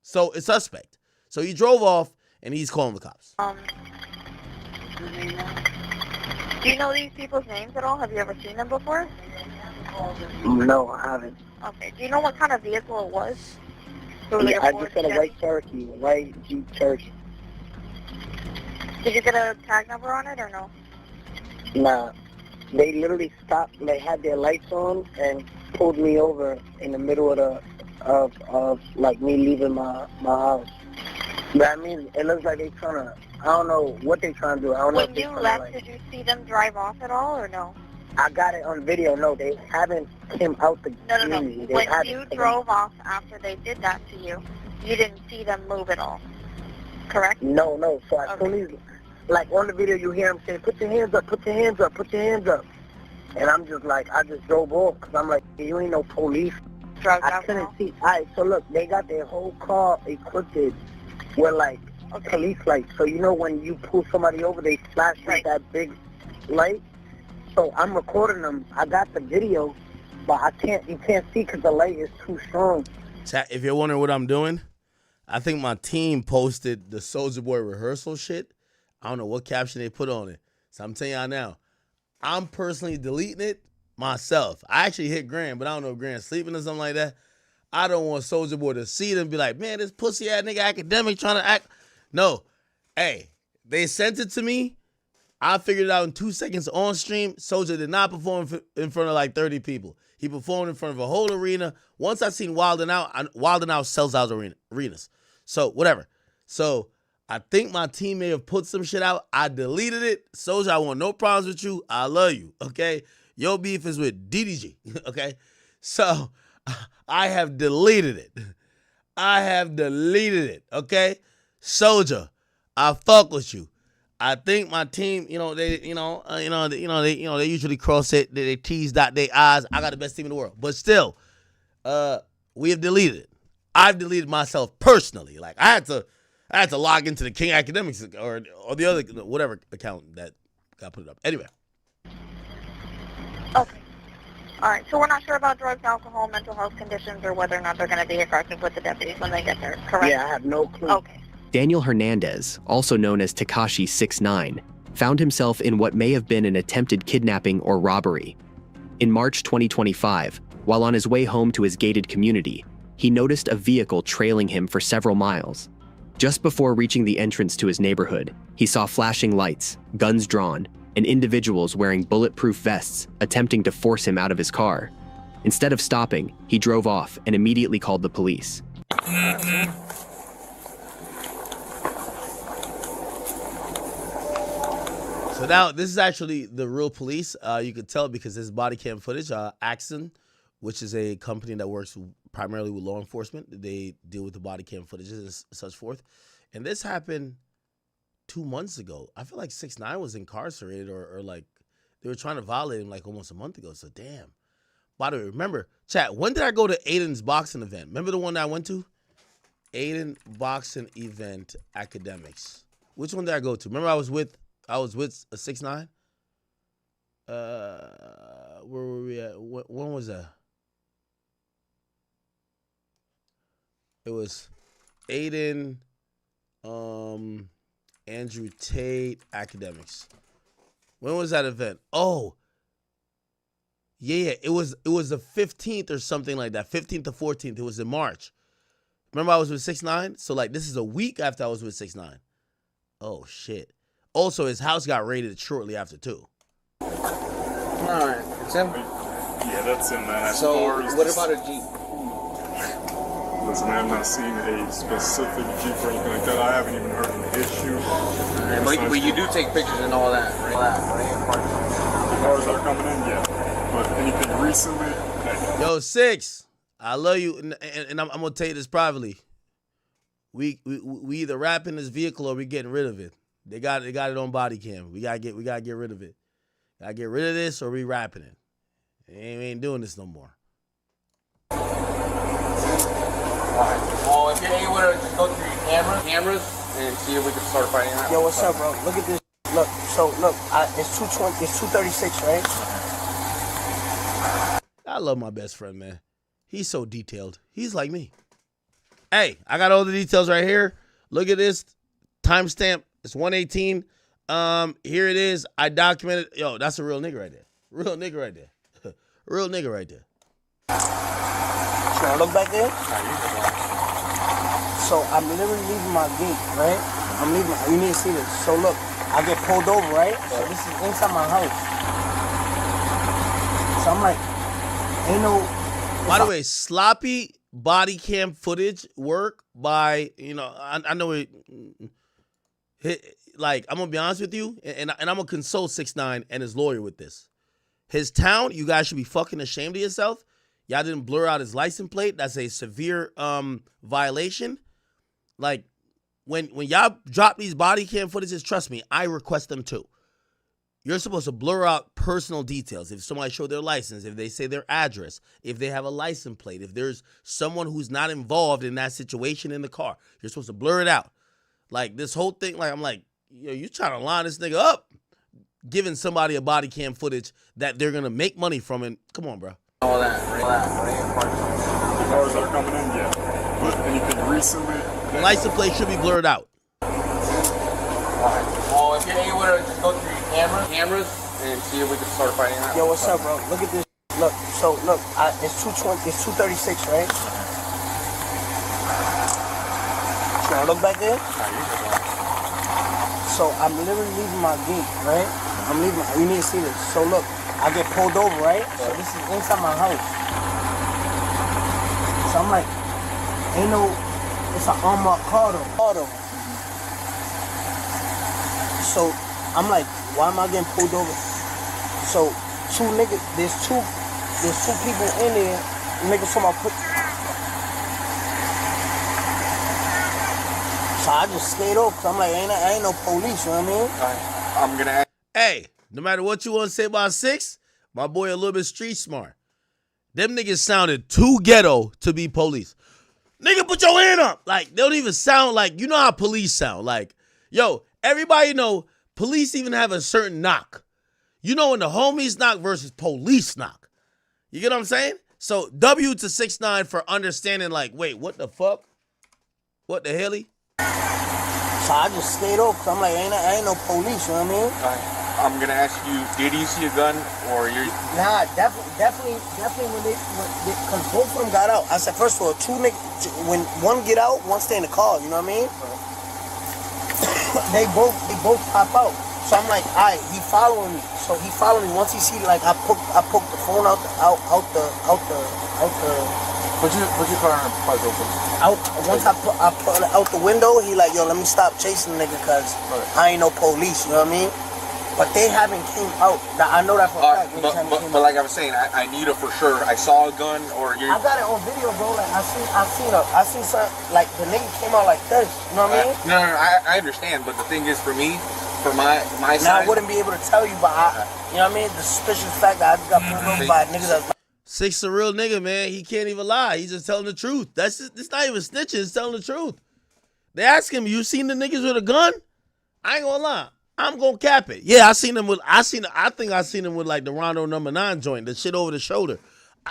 So it's suspect. So he drove off and he's calling the cops. Do you know these people's names at all? Have you ever seen them before? No, I haven't. Okay. Do you know what kind of vehicle it was? It was like a I Ford just said a Chevy. white Cherokee, white Jeep Cherokee. Did you get a tag number on it or no? Nah, they literally stopped. They had their lights on and pulled me over in the middle of like me leaving my house. But I mean, it looks like they trying to. I don't know what they trying to do. I don't know if When they you trying left, to, did you see them drive off at all or no? I got it on video. No, they haven't came out the No. community. They When haven't you came drove off after they did that to you, you didn't see them move at all, correct? No. So as soon as, like on the video, you hear him saying, "Put your hands up, put your hands up, put your hands up," and I'm just like, I just drove off because I'm like, you ain't no police. Drugs, I couldn't see. All right, so look, they got their whole car equipped with like police lights. So you know when you pull somebody over, they flash with that big light. So I'm recording them. I got the video, but you can't see because the light is too strong. Chat, if you're wondering what I'm doing, I think my team posted the Soulja Boy rehearsal shit. I don't know what caption they put on it. So I'm telling y'all now, I'm personally deleting it myself. I actually hit Grant, but I don't know if Grant's sleeping or something like that. I don't want Soulja Boy to see them and be like, man, this pussy ass nigga academic trying to act. No. Hey, they sent it to me. I figured it out in 2 seconds on stream. Soulja did not perform in front of like 30 people. He performed in front of a whole arena. Once I seen Wild 'N Out sells out arenas. So, whatever. So, I think my team may have put some shit out. I deleted it. Soulja, I want no problems with you. I love you, okay? Your beef is with DDG, okay? So, I have deleted it. Okay? Soulja, I fuck with you. I think my team, they usually cross it, they T's dot their I's. I got the best team in the world, but still, we have deleted it. I've deleted myself personally. Like I had to log into the King Academics or the other whatever account that got put it up. Anyway. Okay. All right. So we're not sure about drugs, alcohol, mental health conditions, or whether or not they're going to be aggressive with the deputies when they get there. Correct? Yeah, I have no clue. Okay. Daniel Hernandez, also known as Tekashi 6ix9ine, found himself in what may have been an attempted kidnapping or robbery. In March 2025, while on his way home to his gated community, he noticed a vehicle trailing him for several miles. Just before reaching the entrance to his neighborhood, he saw flashing lights, guns drawn, and individuals wearing bulletproof vests attempting to force him out of his car. Instead of stopping, he drove off and immediately called the police. So now this is actually the real police. You could tell because there's body cam footage. Axon, which is a company that works primarily with law enforcement. They deal with the body cam footages and such forth. And this happened 2 months ago. I feel like 6ix9ine was incarcerated or like they were trying to violate him like almost a month ago. So damn. By the way, remember, chat, when did I go to Aiden's boxing event? Remember the one that I went to? Aiden boxing event academics. Which one did I go to? Remember I was with 6ix9ine? Where were we at? When was that? It was Aiden, Andrew Tate, academics. When was that event? Oh, yeah. It was the 15th or something like that. 15th to 14th. It was in March. Remember I was with 6ix9ine? So like this is a week after I was with 6ix9ine. Oh shit. Also, his house got raided shortly after too. All right, it's him. Yeah, that's him, man. So, what about a Jeep? Listen, I have not seen a specific Jeep or anything like that. I haven't even heard of an issue. Right, but you do take pictures and all that, right? The cars that are coming in, yeah. But anything recently? Yo, 6, I love you, and I'm gonna tell you this privately. We either wrap in this vehicle or we getting rid of it. They got it on body cam. We gotta get rid of it. Gotta get rid of this or we wrapping it. We ain't doing this no more. Alright, well, if you're able to just go through your cameras and see if we can start fighting out. Yo, what's up, bro? Look at this. Look, it's 220, it's 236, right? I love my best friend, man. He's so detailed. He's like me. Hey, I got all the details right here. Look at this. Timestamp. It's 118. Here it is. I documented. Yo, that's a real nigga right there. Real nigga right there. Real nigga right there. Can I look back there? So I'm literally leaving my gate, right? I'm leaving. You need to see this. So look, I get pulled over, right? So this is inside my house. So I'm like, ain't no. By the way, sloppy body cam footage work by, you know, I know it. Like, I'm gonna be honest with you, and I'm gonna consult 6ix9ine and his lawyer with this. His town, you guys should be fucking ashamed of yourself. Y'all didn't blur out his license plate. That's a severe violation. Like, when y'all drop these body cam footages, trust me, I request them too. You're supposed to blur out personal details. If somebody showed their license, if they say their address, if they have a license plate, if there's someone who's not involved in that situation in the car, you're supposed to blur it out. Like, this whole thing, like, I'm like, yo, you trying to line this nigga up, giving somebody a body cam footage that they're going to make money from. And come on, bro. All that. The cars are coming in yet. But anything recently? The license plate should be blurred out. Well, if you're able to just go through your cameras and see if we can start finding out. Yo, what's up, bro? Look at this. Look, so look, it's 220. It's 236, right? Now look back there. So I'm literally leaving my gate, right? I'm leaving. You need to see this. So look, I get pulled over, right? So this is inside my house. So I'm like, ain't no. It's an unmarked car though. So I'm like, why am I getting pulled over? So there's two people in there. Niggas from my put. So I just stayed up because I'm like, I ain't no police, you know what I mean? I'm gonna ask. Hey, no matter what you want to say about 6, my boy a little bit street smart. Them niggas sounded too ghetto to be police. Nigga, put your hand up. Like, they don't even sound like, you know how police sound. Like, yo, everybody know police even have a certain knock. You know when the homies knock versus police knock. You get what I'm saying? So W to 6ix9ine for understanding, like, wait, what the fuck? What the helly? So I just stayed up because I'm like, I ain't no police, you know what I mean? I'm gonna ask you, did you see a gun or you're... Nah, definitely when because both of them got out. I said, first of all, two niggas, when one get out, one stay in the car, you know what I mean? They both pop out. So I'm like, all right, he following me. So he following me. Once he see, like, I poked the phone out the. Put your car in park open. Once I put it out the window, he like, yo, let me stop chasing the nigga, cause I ain't no police, you know what I mean? But they haven't came out. I know that for a fact. But like I was saying, I need it for sure. I saw a gun or you. I got it on video, bro. Like I seen something. Like the nigga came out like this. You know what I mean? No, I understand. But the thing is, for me, for my now side, I wouldn't be able to tell you, but you know what I mean? The suspicious fact that I just got pulled over by niggas that's. 6 a real nigga, man. He can't even lie. He's just telling the truth. It's not even snitching. It's telling the truth. They ask him, you seen the niggas with a gun? I ain't gonna lie. I'm gonna cap it. Yeah, I think I seen him with like the Rondo No. 9 joint, the shit over the shoulder.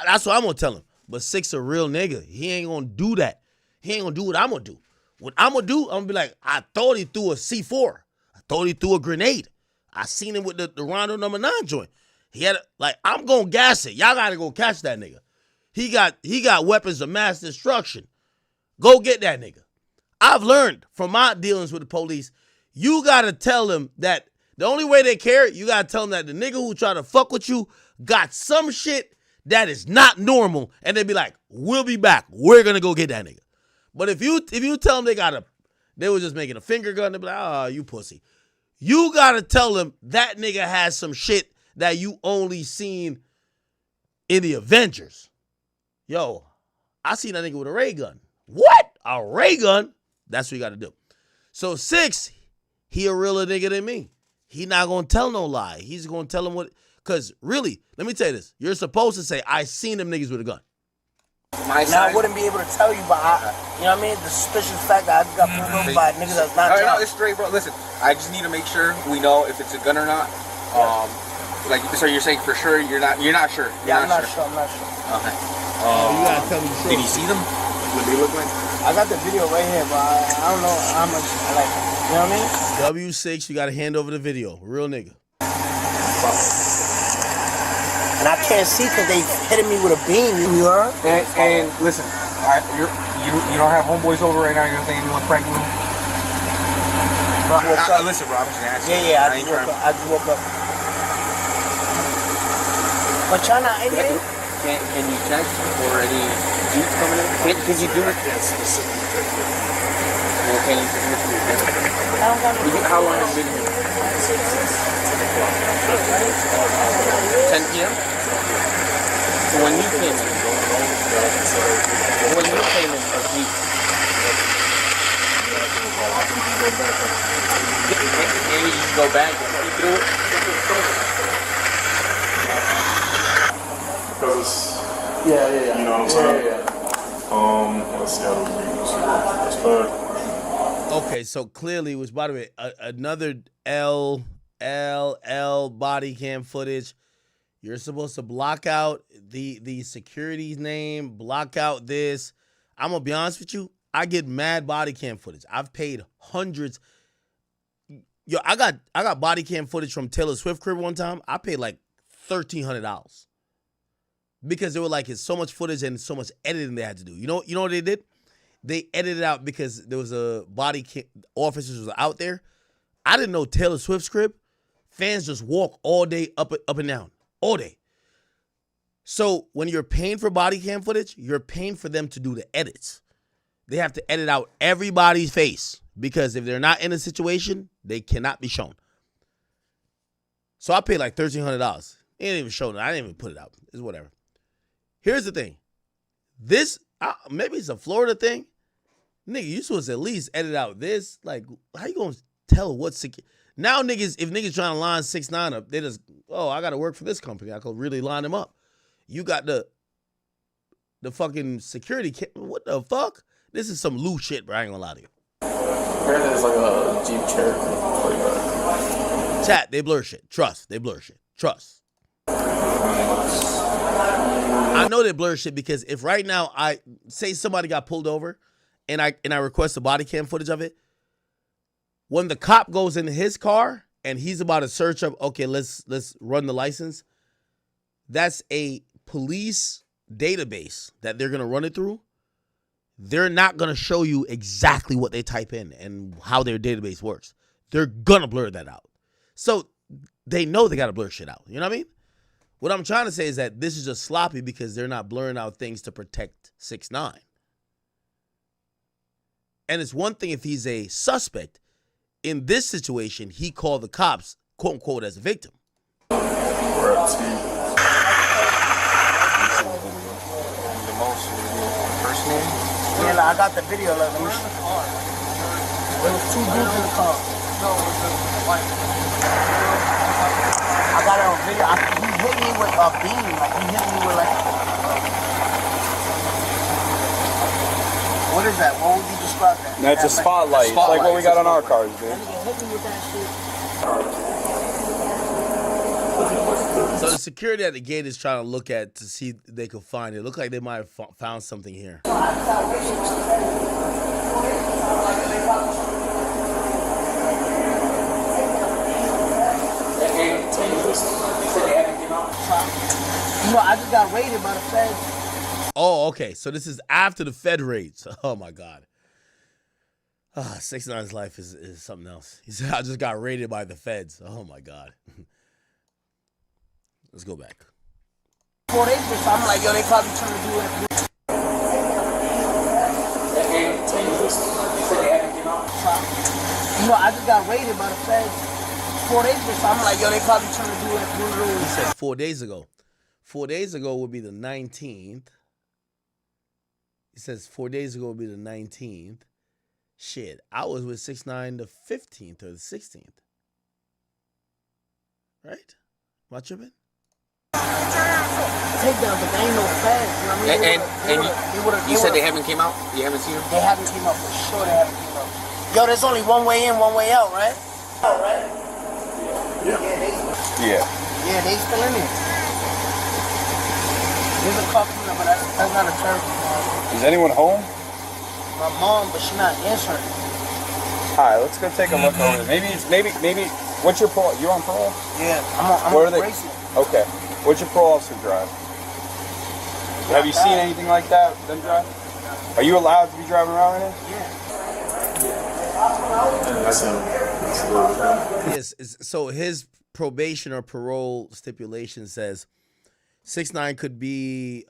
That's what I'm gonna tell him. But 6 a real nigga. He ain't gonna do that. He ain't gonna do what I'm gonna do. What I'm gonna do, I'm gonna be like, I thought he threw a C4. I thought he threw a grenade. I seen him with the Rondo No. 9 joint. He had I'm gonna gas it. Y'all gotta go catch that nigga. He got weapons of mass destruction. Go get that nigga. I've learned from my dealings with the police, you gotta tell them that the only way they care, you gotta tell them that the nigga who try to fuck with you got some shit that is not normal, and they be like, we'll be back. We're gonna go get that nigga. But if you tell them they were just making a finger gun, they be like, oh, you pussy. You gotta tell them that nigga has some shit that you only seen in the Avengers. Yo, I seen that nigga with a ray gun. What? A ray gun? That's what you gotta do. So 6, he a realer nigga than me. He not gonna tell no lie. He's gonna tell him what, cause really, let me tell you this. You're supposed to say, I seen them niggas with a gun. Now I wouldn't be able to tell you, but you know what I mean? The suspicious fact that I just got pulled over by niggas that's not no, it's straight, bro. Listen, I just need to make sure we know if it's a gun or not. Like, so you're saying for sure you're not sure. I'm not sure. Okay. You gotta tell me the truth. Did you see them? What they look like? I got the video right here, but I don't know how much I like it. You know what I mean? W6, you gotta hand over the video. Real nigga. And I can't see because they hitting me with a beam. You heard? And listen, You don't have homeboys over right now. You're thinking you want to prank me? Listen, bro. I'm just asking. Yeah, I just woke up. But y'all not in here? Can you check for any Jeeps coming in? Can you do it? Well, can you? How long has it been here? 10 p.m. So when you came in, a Jeep. Can you just go back and see through it? Because it's, Yeah. you know what I'm saying? Yeah. Let's see how do we do this. But Okay, so clearly, which by the way, another L body cam footage. You're supposed to block out the security's name, block out this. I'm gonna be honest with you. I get mad body cam footage. I've paid hundreds. Yo, I got body cam footage from Taylor Swift crib one time. I paid like $1,300 because they were like, it's so much footage and so much editing they had to do. You know what they did? They edited out because there was a body cam, officers was out there. I didn't know Taylor Swift's crib. Fans just walk all day up and down, all day. So when you're paying for body cam footage, you're paying for them to do the edits. They have to edit out everybody's face because if they're not in a situation, they cannot be shown. So I paid like $1,300. It ain't even shown. I didn't even put it out. It's whatever. Here's the thing. This, maybe it's a Florida thing. Nigga, you supposed to at least edit out this. Like, how you gonna tell what's secure? Now niggas, if niggas trying to line 6ix9ine up, they just, I gotta work for this company. I could really line them up. You got the fucking security. What the fuck? This is some loose shit, bro. I ain't gonna lie to you. Apparently there's like a Jeep Cherokee. Chat, they blur shit. Trust, they blur shit. Trust. I know they blur shit because if right now I say somebody got pulled over and I request the body cam footage of it, when the cop goes in his car and he's about to search up, okay, let's run the license, that's a police database that they're gonna run it through. They're not gonna show you exactly what they type in and how their database works. They're gonna blur that out. So they know they gotta blur shit out. You know what I mean? What I'm trying to say is that this is just sloppy because they're not blurring out things to protect 6ix9ine. And it's one thing if he's a suspect. In this situation, he called the cops, quote unquote, as a victim. Yeah, like, I got the video. Like, there was 2 dudes in the car. I got it on video. He hit me with a beam. Like, he hit me with like. What is that? What would you describe that? That's a spotlight. It's like what we got on our cars, dude. Hit me with that shit. So the security at the gate is trying to look at to see if they could find it. Look like they might have found something here. You know, I just got raided by the feds. Oh, okay. So this is after the Fed raids. Oh my God. 6ix9ine's life is something else. He said, I just got raided by the feds. Oh my God. Let's go back. 4 days ago, so I'm like, yo, they probably trying to do it. You know, I just got raided by the feds 4 days ago, so I'm like, yo, they probably trying to do it. He said 4 days ago. 4 days ago would be the 19th. He says 4 days ago would be the 19th. Shit, I was with 6ix9ine the 15th or the 16th. Right? Am I tripping? Takedown, but they ain't no feds. You know what I mean? You said they haven't came out? You haven't seen them? They haven't came out for sure. They haven't came out. Yo, there's only one way in, one way out, right? Yeah. Yeah, they still in there. There's a car coming up, but that's not a church. Is anyone home? My mom, but she's not answering. All right, let's go take a look over there. Maybe. What's your parole? You on parole? Yeah, I'm Where on are they? racing. Okay. What's your parole officer drive? Have you seen anything like that? Them drive? Are you allowed to be driving around in it? Yes. So his probation or parole stipulation says 6ix9ine could be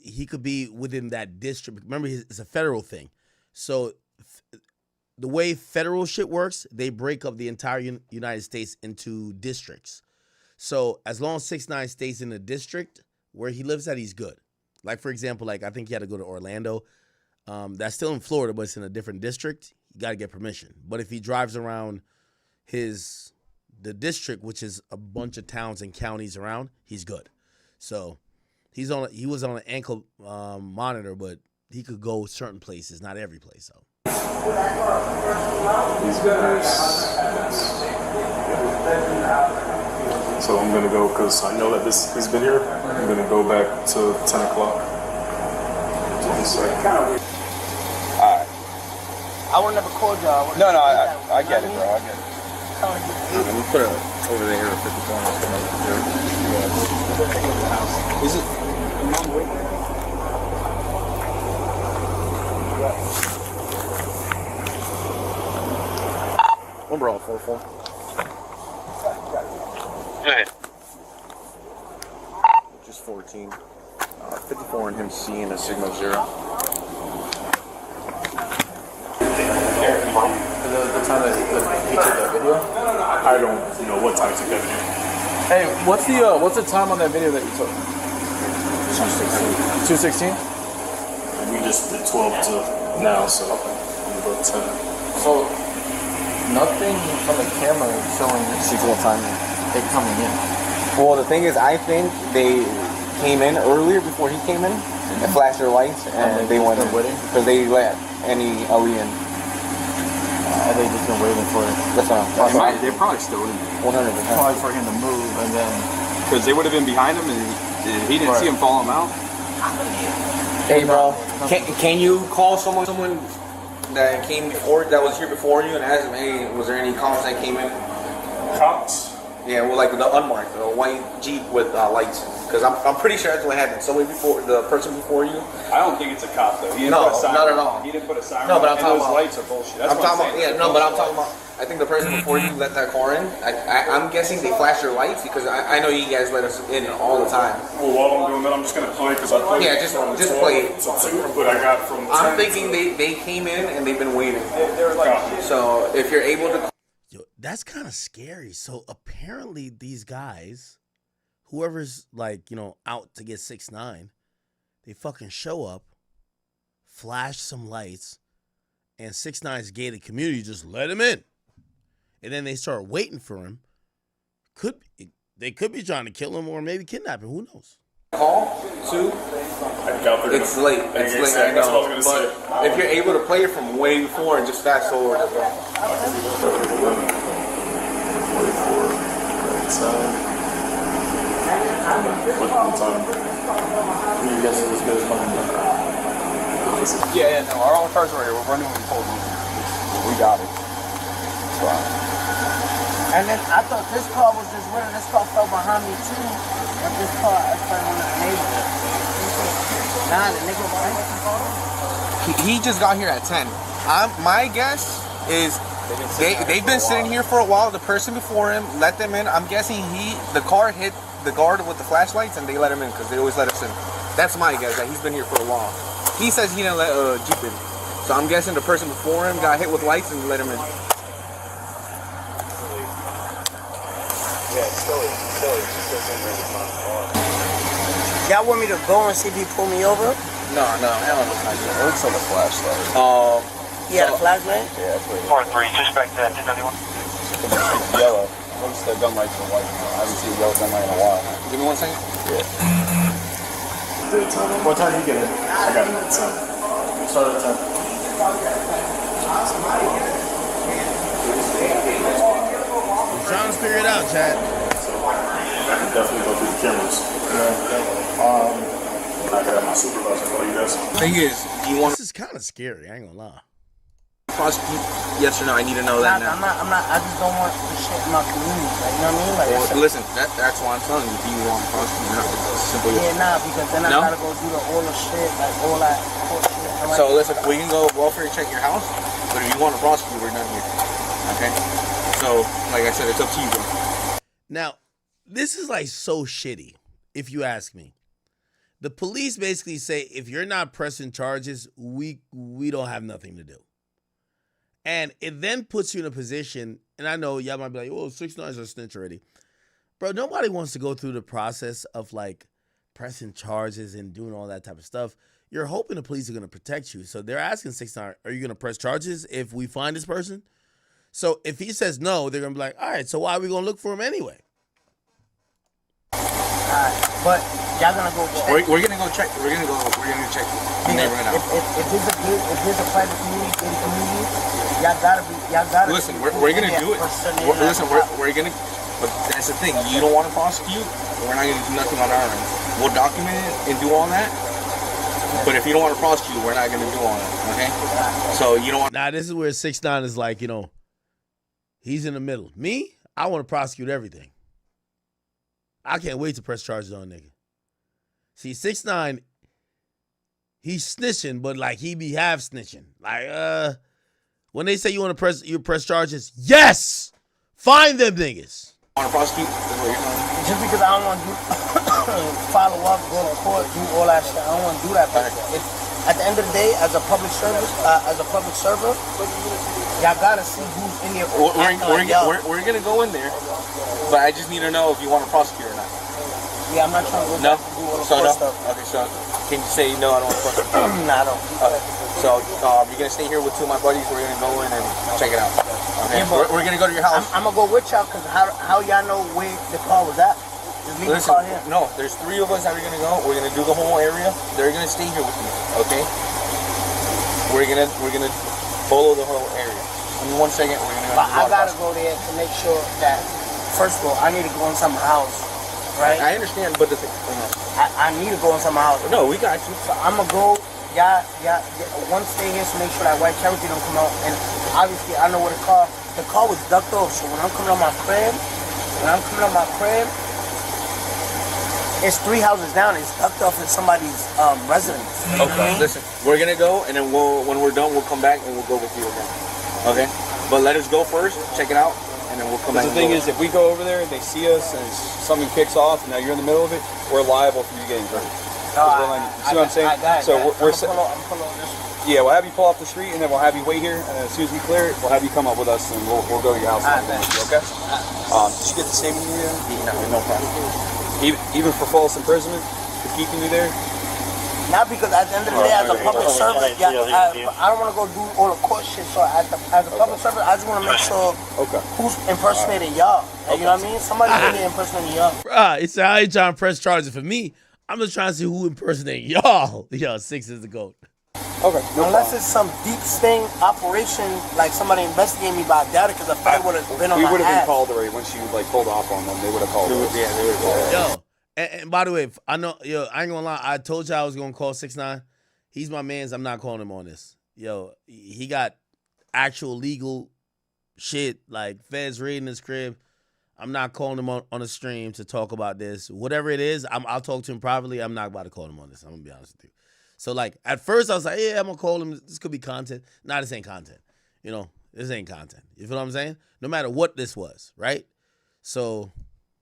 he could be within that district. Remember, it's a federal thing. So the way federal shit works, they break up the entire United States into districts. So as long as 6ix9ine stays in the district where he lives at, he's good. Like, for example, like I think he had to go to Orlando. That's still in Florida, but it's in a different district. You got to get permission. But if he drives around the district, which is a bunch of towns and counties around, he's good. So he was on an ankle monitor, but he could go certain places, not every place. So. So I'm gonna go because I know that he's been here. I'm gonna go back to 10 o'clock. Alright. I would never called y'all. No, I get it, bro. I get it. Let me put it over there at 54. Is it? Number all 44. Just 14. 54 and him seeing a signal 0. The time that he took that video? I don't know what time to get it. Hey, what's the time on that video that you took? 2:16. 2:16? We just did 12 to now, so I'm gonna go 10. So nothing from the camera showing what time they're coming in. Well, the thing is, I think they came in earlier before he came in and flashed their lights, and they went in because they let any Ali in. And they just been waiting for it. That's not. They're probably still in. 100%. Probably for him to move, and then because they would have been behind him, and he didn't see him follow him out. Hey, bro, can you call someone that came before, that was here before you, and ask them, hey, was there any cops that came in? Cops? Yeah, well, like the unmarked, the white Jeep with lights. Because I'm pretty sure that's what happened. Somebody before, the person before you. I don't think it's a cop though. He didn't No, put a siren not at all. He didn't put a siren. No, but I'm and talking those about lights are bullshit. That's I'm what talking I'm about. saying. Yeah, no, but I'm talking about. I think the person before you let that car in. I'm guessing they flashed their lights because I know you guys let us in all the time. Well, while I'm doing that, I'm just gonna play because I played. Yeah, just play it. So 2, but I got from 10. I'm thinking they came in and they've been waiting. So if you're able to. Yo, that's kind of scary. So apparently these guys, whoever's like, out to get 6ix9ine, they fucking show up, flash some lights, and 6ix9ine's gated community just let him in. And then they start waiting for him. They could be trying to kill him or maybe kidnap him. Who knows? Call 2. It's late. It's late. I know. But if you're able to play it from way before and just fast forward as well. Yeah, no, our own cars are here. We're running when we told you. We got it. And then I thought this car was just winning. This car fell behind me too. But this car, I found one of the neighbors. Nah, the nigga was He just got here at 10. My guess is they've been sitting here for a while. The person before him let them in. I'm guessing the car hit the guard with the flashlights and they let him in because they always let us in. That's my guess, that he's been here for a while. He says he didn't let Jeep in. So I'm guessing the person before him got hit with lights and let him in. Y'all want me to go and see if he pull me over? No, it looks like a flashlight. He had a flashlight? Yeah, that's what it is. 4-3, suspect 1091. Yellow. Looks the gun lights are white. I haven't seen a yellow gun light in a while. Give me 1 second. Yeah. What time did you get in? I got in at 10. Started at 10. I'm trying to figure it out, Chad. I can definitely go through the cameras. I got my supervisor call you guys. Thing is, This is kind of scary. I ain't gonna lie. prosecute? Yes or no? I need to know that now. I'm not. I just don't want the shit in my community. Like, you know what I mean? Like, well, listen, that's why I'm telling you. Do you want to prosecute or not? It's simple. Yeah, nah, because then I gotta go do all the shit, like all that court shit. So listen, we can go welfare check your house, but if you want to prosecute, we're done here. Okay? So, like I said, it's up to you, bro. Now, this is like so shitty, if you ask me. The police basically say, if you're not pressing charges, we don't have nothing to do. And it then puts you in a position, and I know y'all might be like, oh, 6ix9ine is a snitch already. Bro, nobody wants to go through the process of like pressing charges and doing all that type of stuff. You're hoping the police are going to protect you. So they're asking 6ix9ine, are you going to press charges if we find this person? So if he says no, they're going to be like, all right, so why are we going to look for him anyway? But y'all gonna go check. We're gonna go check. We're gonna check. If there's a private community, gated community, y'all gotta. Listen, we're gonna do it. We're gonna. But that's the thing. You don't want to prosecute. We're not gonna do nothing on our end. We'll document it and do all that. But if you don't want to prosecute, we're not gonna do all that. Okay? So you don't want. Now this is where 6ix9ine is like, you know, he's in the middle. Me, I want to prosecute everything. I can't wait to press charges on nigga. See, 6ix9ine, he's snitching, but like he be half snitching. Like, when they say you want to press charges, yes! Find them niggas. Want to prosecute? Just because I don't want to follow up, go to court, do all that shit. I don't want to do that. But at the end of the day, as a public server, y'all gotta see who's in there. We're gonna go in there, but I just need to know if you want to prosecute or not. Yeah, I'm not trying to go no. back and do all the So no. stuff. Okay, so can you say no? I don't want to prosecute. Nah, I don't. Okay. So you're gonna stay here with 2 of my buddies. We're gonna go in and check it out. Okay. Yeah, we're gonna go to your house. I'm gonna go with y'all because how y'all know where the car was at? Just leave the car here. No, there's 3 of us that are gonna go. We're gonna do the whole area. They're gonna stay here with me. Okay. We're gonna follow the whole area. In 1 second, we're gonna. But I gotta go there to make sure that first of all, I need to go in some house, right? I understand, but the thing, I need to go in some house. No, we got you. So I'm gonna go. Y'all, one stay here to make sure that white Cherokee don't come out. And obviously, I know where the car was ducked off. So when I'm coming on my crib, it's 3 houses down. It's ducked off in somebody's residence. Okay. Listen, we're gonna go, and then when we're done, we'll come back and we'll go with you again. Okay. But let us go first, check it out, and then we'll come back. The thing is, if we go over there and they see us and something kicks off, and now you're in the middle of it, we're liable for you getting hurt. You see what I'm saying? I'm pull on this one. Yeah, we'll have you pull off the street, and then we'll have you wait here, and then as soon as we clear it, we'll have you come up with us, and we'll go to your house. Okay? Did you get the same media? No problem. Even for false imprisonment, for keeping you there? Not because at the end of the day, as a public servant, I don't want to go do all the court shit. So as a public servant, I just want to make sure who's impersonating y'all. You know what I mean? Somebody's really impersonating y'all. It's how you trying to press charges for me. I'm just trying to see who impersonating y'all. Yo, 6 is the GOAT. Okay. Unless it's some deep sting operation, like somebody investigating me, but I doubt it because the fight would have been on my ass. We would have been called already once you like pulled off on them. They would have called us. Yeah, they would have called us. Yo. And by the way, I know, I ain't gonna lie. I told you I was gonna call 6ix9ine. He's my man's. I'm not calling him on this. Yo, he got actual legal shit, like feds raiding his crib. I'm not calling him on a stream to talk about this. Whatever it is, I'll talk to him privately. I'm not about to call him on this. I'm gonna be honest with you. So like at first I was like, yeah, I'm gonna call him. This could be content. Nah, this ain't content. You know, this ain't content. You feel what I'm saying? No matter what this was, right? So.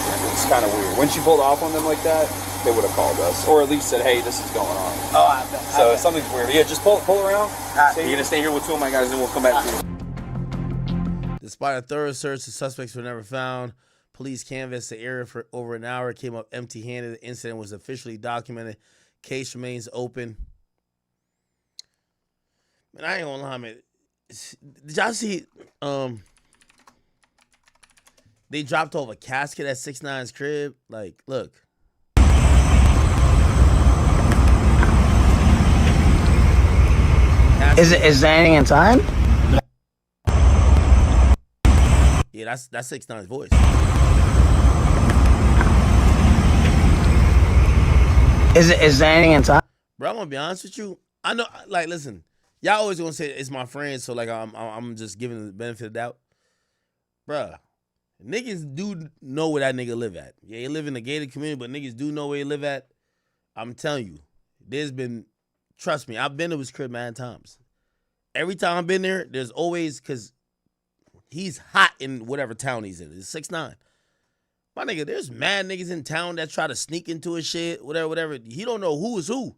It's kind of weird. Once you pulled off on them like that, they would have called us, or at least said, "Hey, this is going on." Oh, I bet. So something's weird. Yeah, just pull around. You're gonna stay here with 2 of my guys, and we'll come back to you. Despite a thorough search, the suspects were never found. Police canvassed the area for over an hour, came up empty-handed. The incident was officially documented. Case remains open. Man, I ain't gonna lie, man. Did y'all see? They dropped off a casket at 6ix9ine's crib. Like, look. Is there anything inside? Yeah, that's 6ix9ine's voice. Is there anything inside? Bro, I'm gonna be honest with you. I know, like, listen, Y'all always gonna say it's my friend, so like I'm just giving the benefit of the doubt. Bruh, niggas do know where that nigga live at. Yeah, he live in a gated community, but niggas do know where he live at. I'm telling you, there's been, trust me, I've been to his crib mad times. Every time I've been there, there's always, because he's hot in whatever town he's in. It's 6'9". My nigga, there's mad niggas in town that try to sneak into his shit, whatever. He don't know who is who.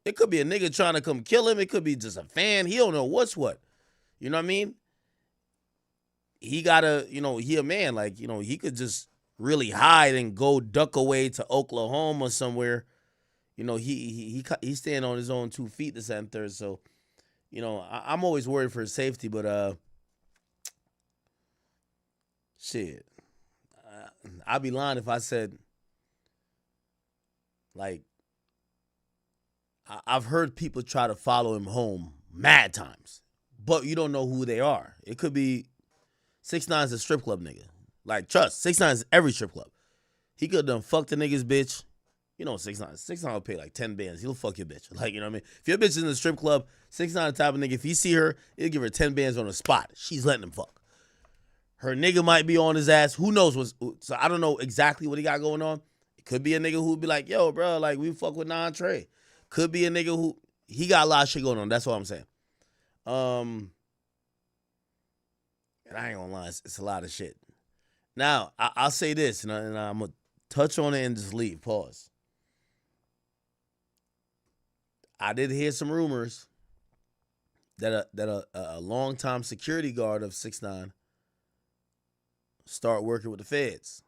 It could be a nigga trying to come kill him. It could be just a fan. He don't know what's what. You know what I mean? He gotta, he a man. Like, he could just really hide and go duck away to Oklahoma somewhere. He's standing on his own 2 feet this and third. So, I'm always worried for his safety. But shit, I'd be lying if I said, like, I've heard people try to follow him home mad times, but you don't know who they are. It could be 6ix9ine is a strip club nigga. Like, trust, 6ix9ine is every strip club. He could have done fucked the nigga's bitch. 6ix9ine will pay like 10 bands. He'll fuck your bitch. Like, you know what I mean? If your bitch is in the strip club, 6ix9ine the type of nigga, if he see her, he'll give her 10 bands on the spot. She's letting him fuck. Her nigga might be on his ass. Who knows so I don't know exactly what he got going on. It could be a nigga who'd be like, yo, bro, like, we fuck with Trey. Could be a nigga who, he got a lot of shit going on. That's what I'm saying. And I ain't gonna lie, it's a lot of shit. Now, I'll say this, and I'm gonna touch on it and just leave. Pause. I did hear some rumors that a longtime security guard of 6ix9ine start working with the feds.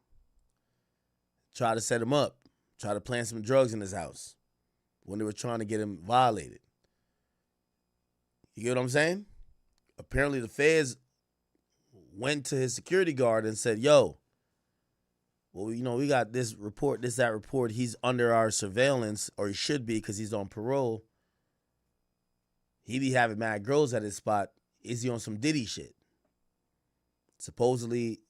Try to set him up. Try to plant some drugs in his house when they were trying to get him violated. You get what I'm saying? Apparently the feds went to his security guard and said, yo, well, we got this report, that report. He's under our surveillance, or he should be because he's on parole. He be having mad girls at his spot. Is he on some Diddy shit? Supposedly,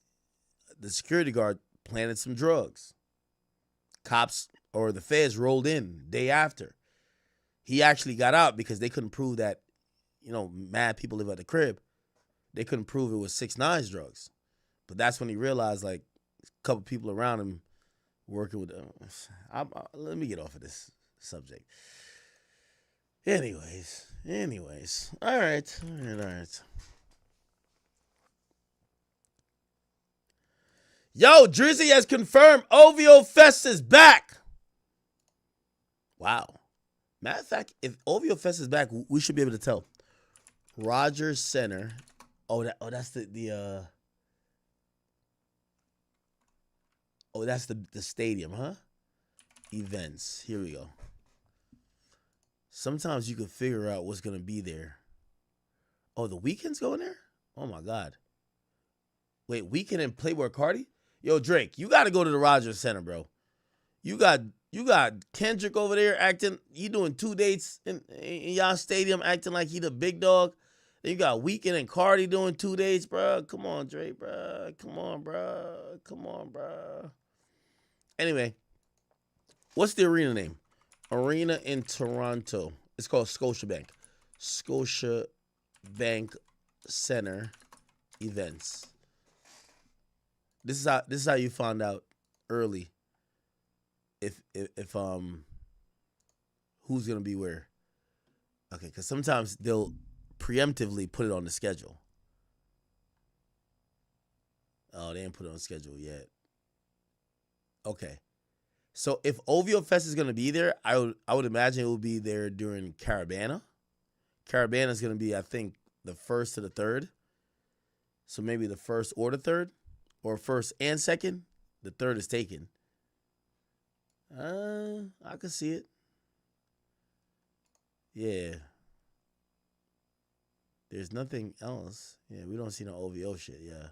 the security guard planted some drugs. Cops or the feds rolled in day after. He actually got out because they couldn't prove that, mad people live at the crib. They couldn't prove it was 6ix9ine's drugs. But that's when he realized, like, a couple people around him working with them. Let me get off of this subject. Anyways. All right. Yo, Drizzy has confirmed OVO Fest is back. Wow. Matter of fact, if OVO Fest is back, we should be able to tell. Rogers Center. That's the stadium, huh? Events. Here we go. Sometimes you can figure out what's gonna be there. Oh, the Weeknd's going there? Oh my God. Wait, Weeknd and Playboy Cardi? Yo, Drake, you gotta go to the Rogers Center, bro. You got Kendrick over there acting. He doing 2 dates in y'all stadium, acting like he the big dog. Then you got Weeknd and Cardi doing 2 dates, bro. Come on, Drake, bro. Come on, bro. Anyway, what's the arena name? Arena in Toronto. It's called Scotiabank. Scotiabank Center Events. This is how you find out early if who's gonna be where. Okay, because sometimes they'll preemptively put it on the schedule. Oh, they didn't put it on the schedule yet. Okay. So if OVO Fest is gonna be there, I would imagine it will be there during Caravana. Caravana is gonna be, I think, the 1st to the 3rd. So maybe the 1st or the 3rd, or 1st and 2nd. The 3rd is taken. I could see it. Yeah. There's nothing else. Yeah, we don't see no OVO shit. Yeah.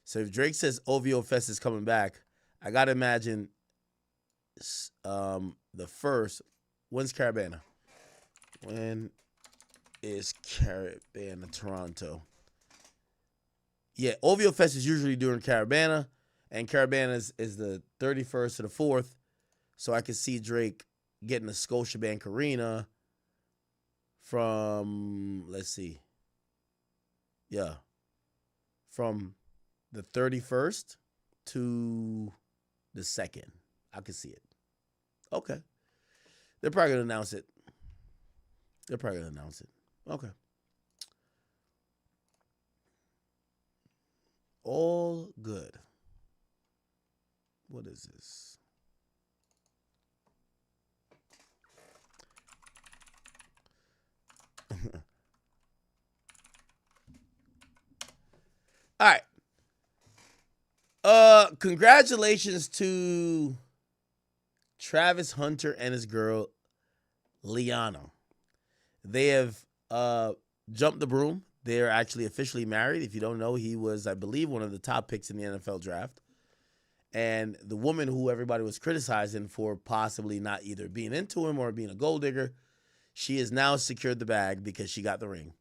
So if Drake says OVO Fest is coming back, I gotta imagine the 1st. When's Caravana? When is Caravana Toronto? Yeah, OVO Fest is usually during Caravana, and Caravana is the 31st to the 4th. So I could see Drake getting the Scotiabank Arena from, let's see. Yeah. From the 31st to the 2nd. I can see it. Okay. They're probably going to announce it. Okay. All good. What is this? All right. Congratulations to Travis Hunter and his girl Liana. They have jumped the broom. They're actually officially married. If you don't know, he was, I believe, one of the top picks in the NFL draft. And the woman who everybody was criticizing for possibly not either being into him or being a gold digger, she has now secured the bag because she got the ring.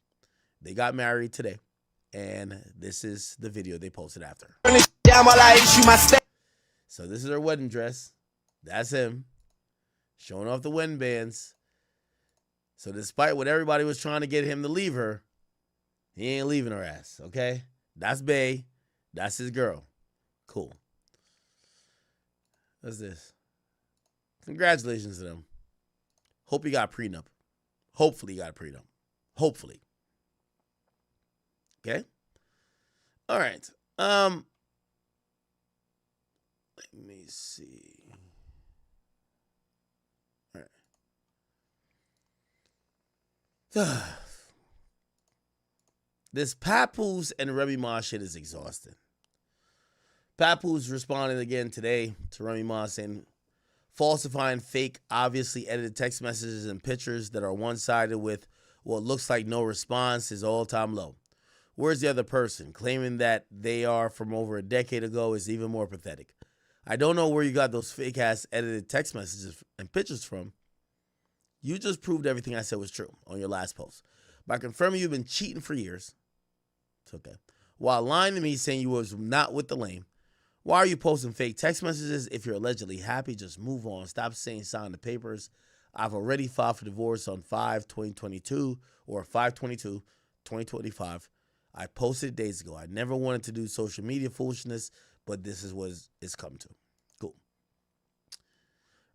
They got married today. And this is the video they posted after. So this is her wedding dress. That's him. Showing off the wedding bands. So despite what everybody was trying to get him to leave her, he ain't leaving her ass, okay? That's Bae. That's his girl. Cool. What's this? Congratulations to them. Hope he got a prenup. Hopefully he got a prenup. Hopefully. Okay? All right. Let me see. All right. This Papoose and Remy Ma shit is exhausting. Papoose responded again today to Remy Ma saying, falsifying fake, obviously edited text messages and pictures that are one-sided with what looks like no response is all-time low. Where's the other person? Claiming that they are from over a decade ago is even more pathetic. I don't know where you got those fake-ass edited text messages and pictures from. You just proved everything I said was true on your last post. By confirming you've been cheating for years, it's okay, while lying to me saying you was not with the lame, why are you posting fake text messages? If you're allegedly happy, just move on. Stop saying sign the papers. I've already filed for divorce on 5/2022 or 5/22/2025. I posted it days ago. I never wanted to do social media foolishness, but this is what it's come to. Cool.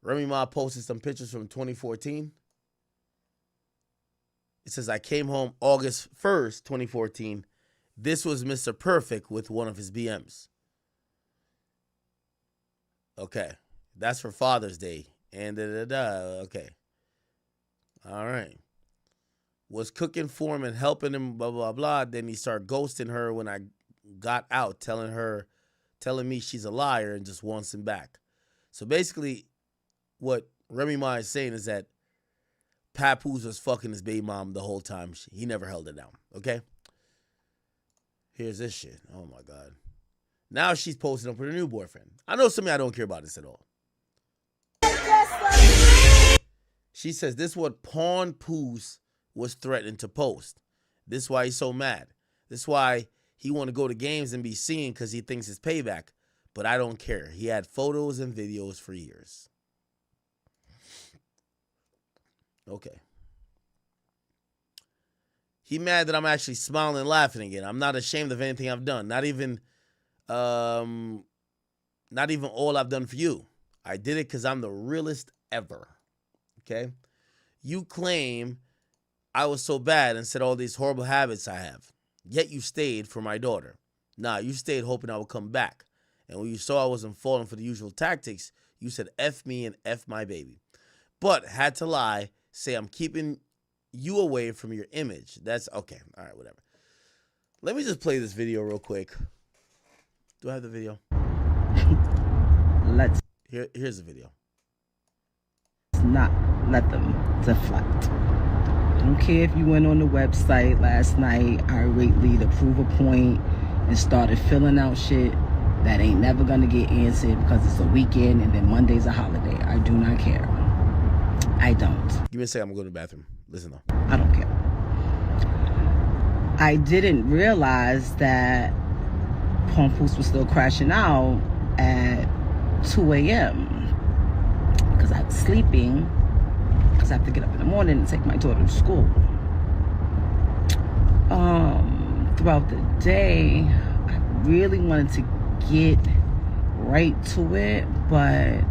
Remy Ma posted some pictures from 2014. It says, I came home August 1st, 2014. This was Mr. Perfect with one of his BMs. Okay. That's for Father's Day. And okay. All right. Was cooking for him and helping him, blah, blah, blah. Then he started ghosting her when I got out, telling me she's a liar and just wants him back. So basically, what Remy Ma is saying is that Papoose was fucking his baby mom the whole time. He never held it down, okay? Here's this shit. Oh, my God. Now she's posting up with her new boyfriend. I know something I don't care about this at all. She says this is what Pawn Poose was threatening to post. This is why he's so mad. This is why he want to go to games and be seen because he thinks it's payback. But I don't care. He had photos and videos for years. Okay. He mad that I'm actually smiling and laughing again. I'm not ashamed of anything I've done. Not even all I've done for you. I did it because I'm the realest ever. Okay? You claim I was so bad and said all these horrible habits I have. Yet you stayed for my daughter. Nah, you stayed hoping I would come back. And when you saw I wasn't falling for the usual tactics, you said F me and F my baby. But had to lie, say I'm keeping you away from your image. That's okay. All right, whatever. Let me just play this video real quick. Do I have the video? Here's the video. Not let them deflect. I don't care if you went on the website last night irately to prove a point and started filling out shit that ain't never gonna get answered because it's a weekend and then Monday's a holiday. I do not care. I don't. Give me a second. I'm gonna go to the bathroom. Listen though. I don't care. I didn't realize that Papoose was still crashing out at 2 a.m. because I was sleeping because I have to get up in the morning and take my daughter to school. throughout the day, I really wanted to get right to it, but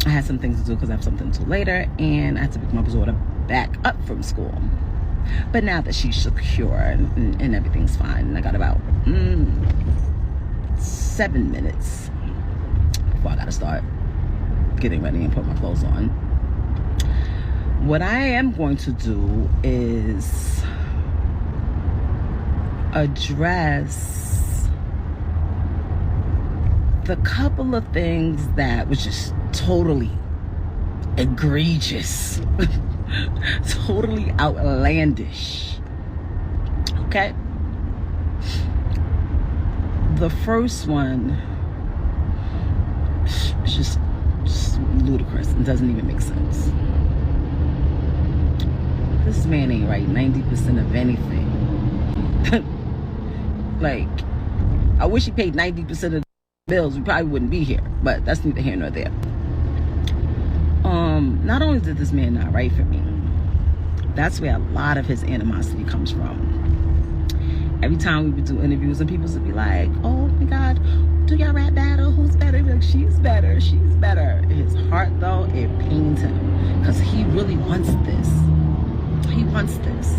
I had some things to do because I have something to do later, and I had to pick my daughter back up from school. But now that she's secure and everything's fine, and I got about 7 minutes before I gotta start getting ready and put my clothes on. What I am going to do is address the couple of things that was just totally egregious, totally outlandish. Okay? The first one is just ludicrous and doesn't even make sense. This man ain't right 90% of anything. Like, I wish he paid 90% of the bills. We probably wouldn't be here, but that's neither here nor there. Not only did this man not write for me, that's where a lot of his animosity comes from. Every time we would do interviews and people would be like, oh my God, do y'all rap battle? Who's better? Like, she's better, she's better. In his heart though, it pains him because he really wants this. He wants this.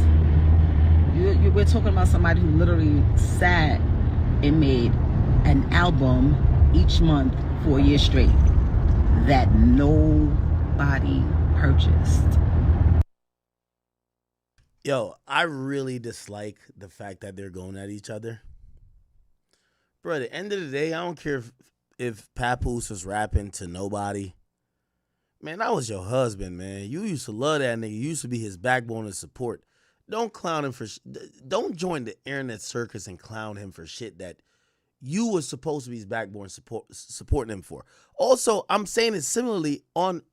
We're talking about somebody who literally sat and made an album each month for a year straight that nobody purchased. Yo, I really dislike the fact that they're going at each other. Bro, at the end of the day, I don't care if Papoose was rapping to nobody. Man, that was your husband, man. You used to love that nigga. You used to be his backbone and support. Don't clown him for don't join the internet circus and clown him for shit that you was supposed to be his backbone supporting him for. Also, I'm saying it similarly on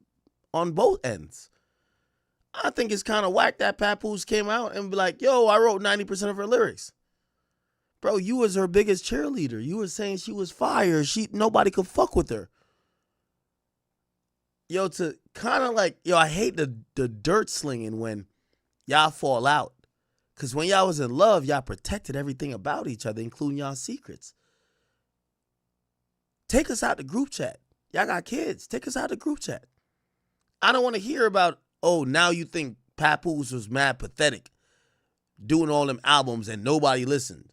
both ends. I think it's kind of whack that Papoose came out and be like, yo, I wrote 90% of her lyrics. Bro, you was her biggest cheerleader. You were saying she was fire. Nobody could fuck with her. Yo, to kind of like, yo, I hate the dirt slinging when y'all fall out. Because when y'all was in love, y'all protected everything about each other, including y'all secrets. Take us out the group chat. Y'all got kids. Take us out the group chat. I don't want to hear about, oh, now you think Papoose was mad pathetic doing all them albums and nobody listened.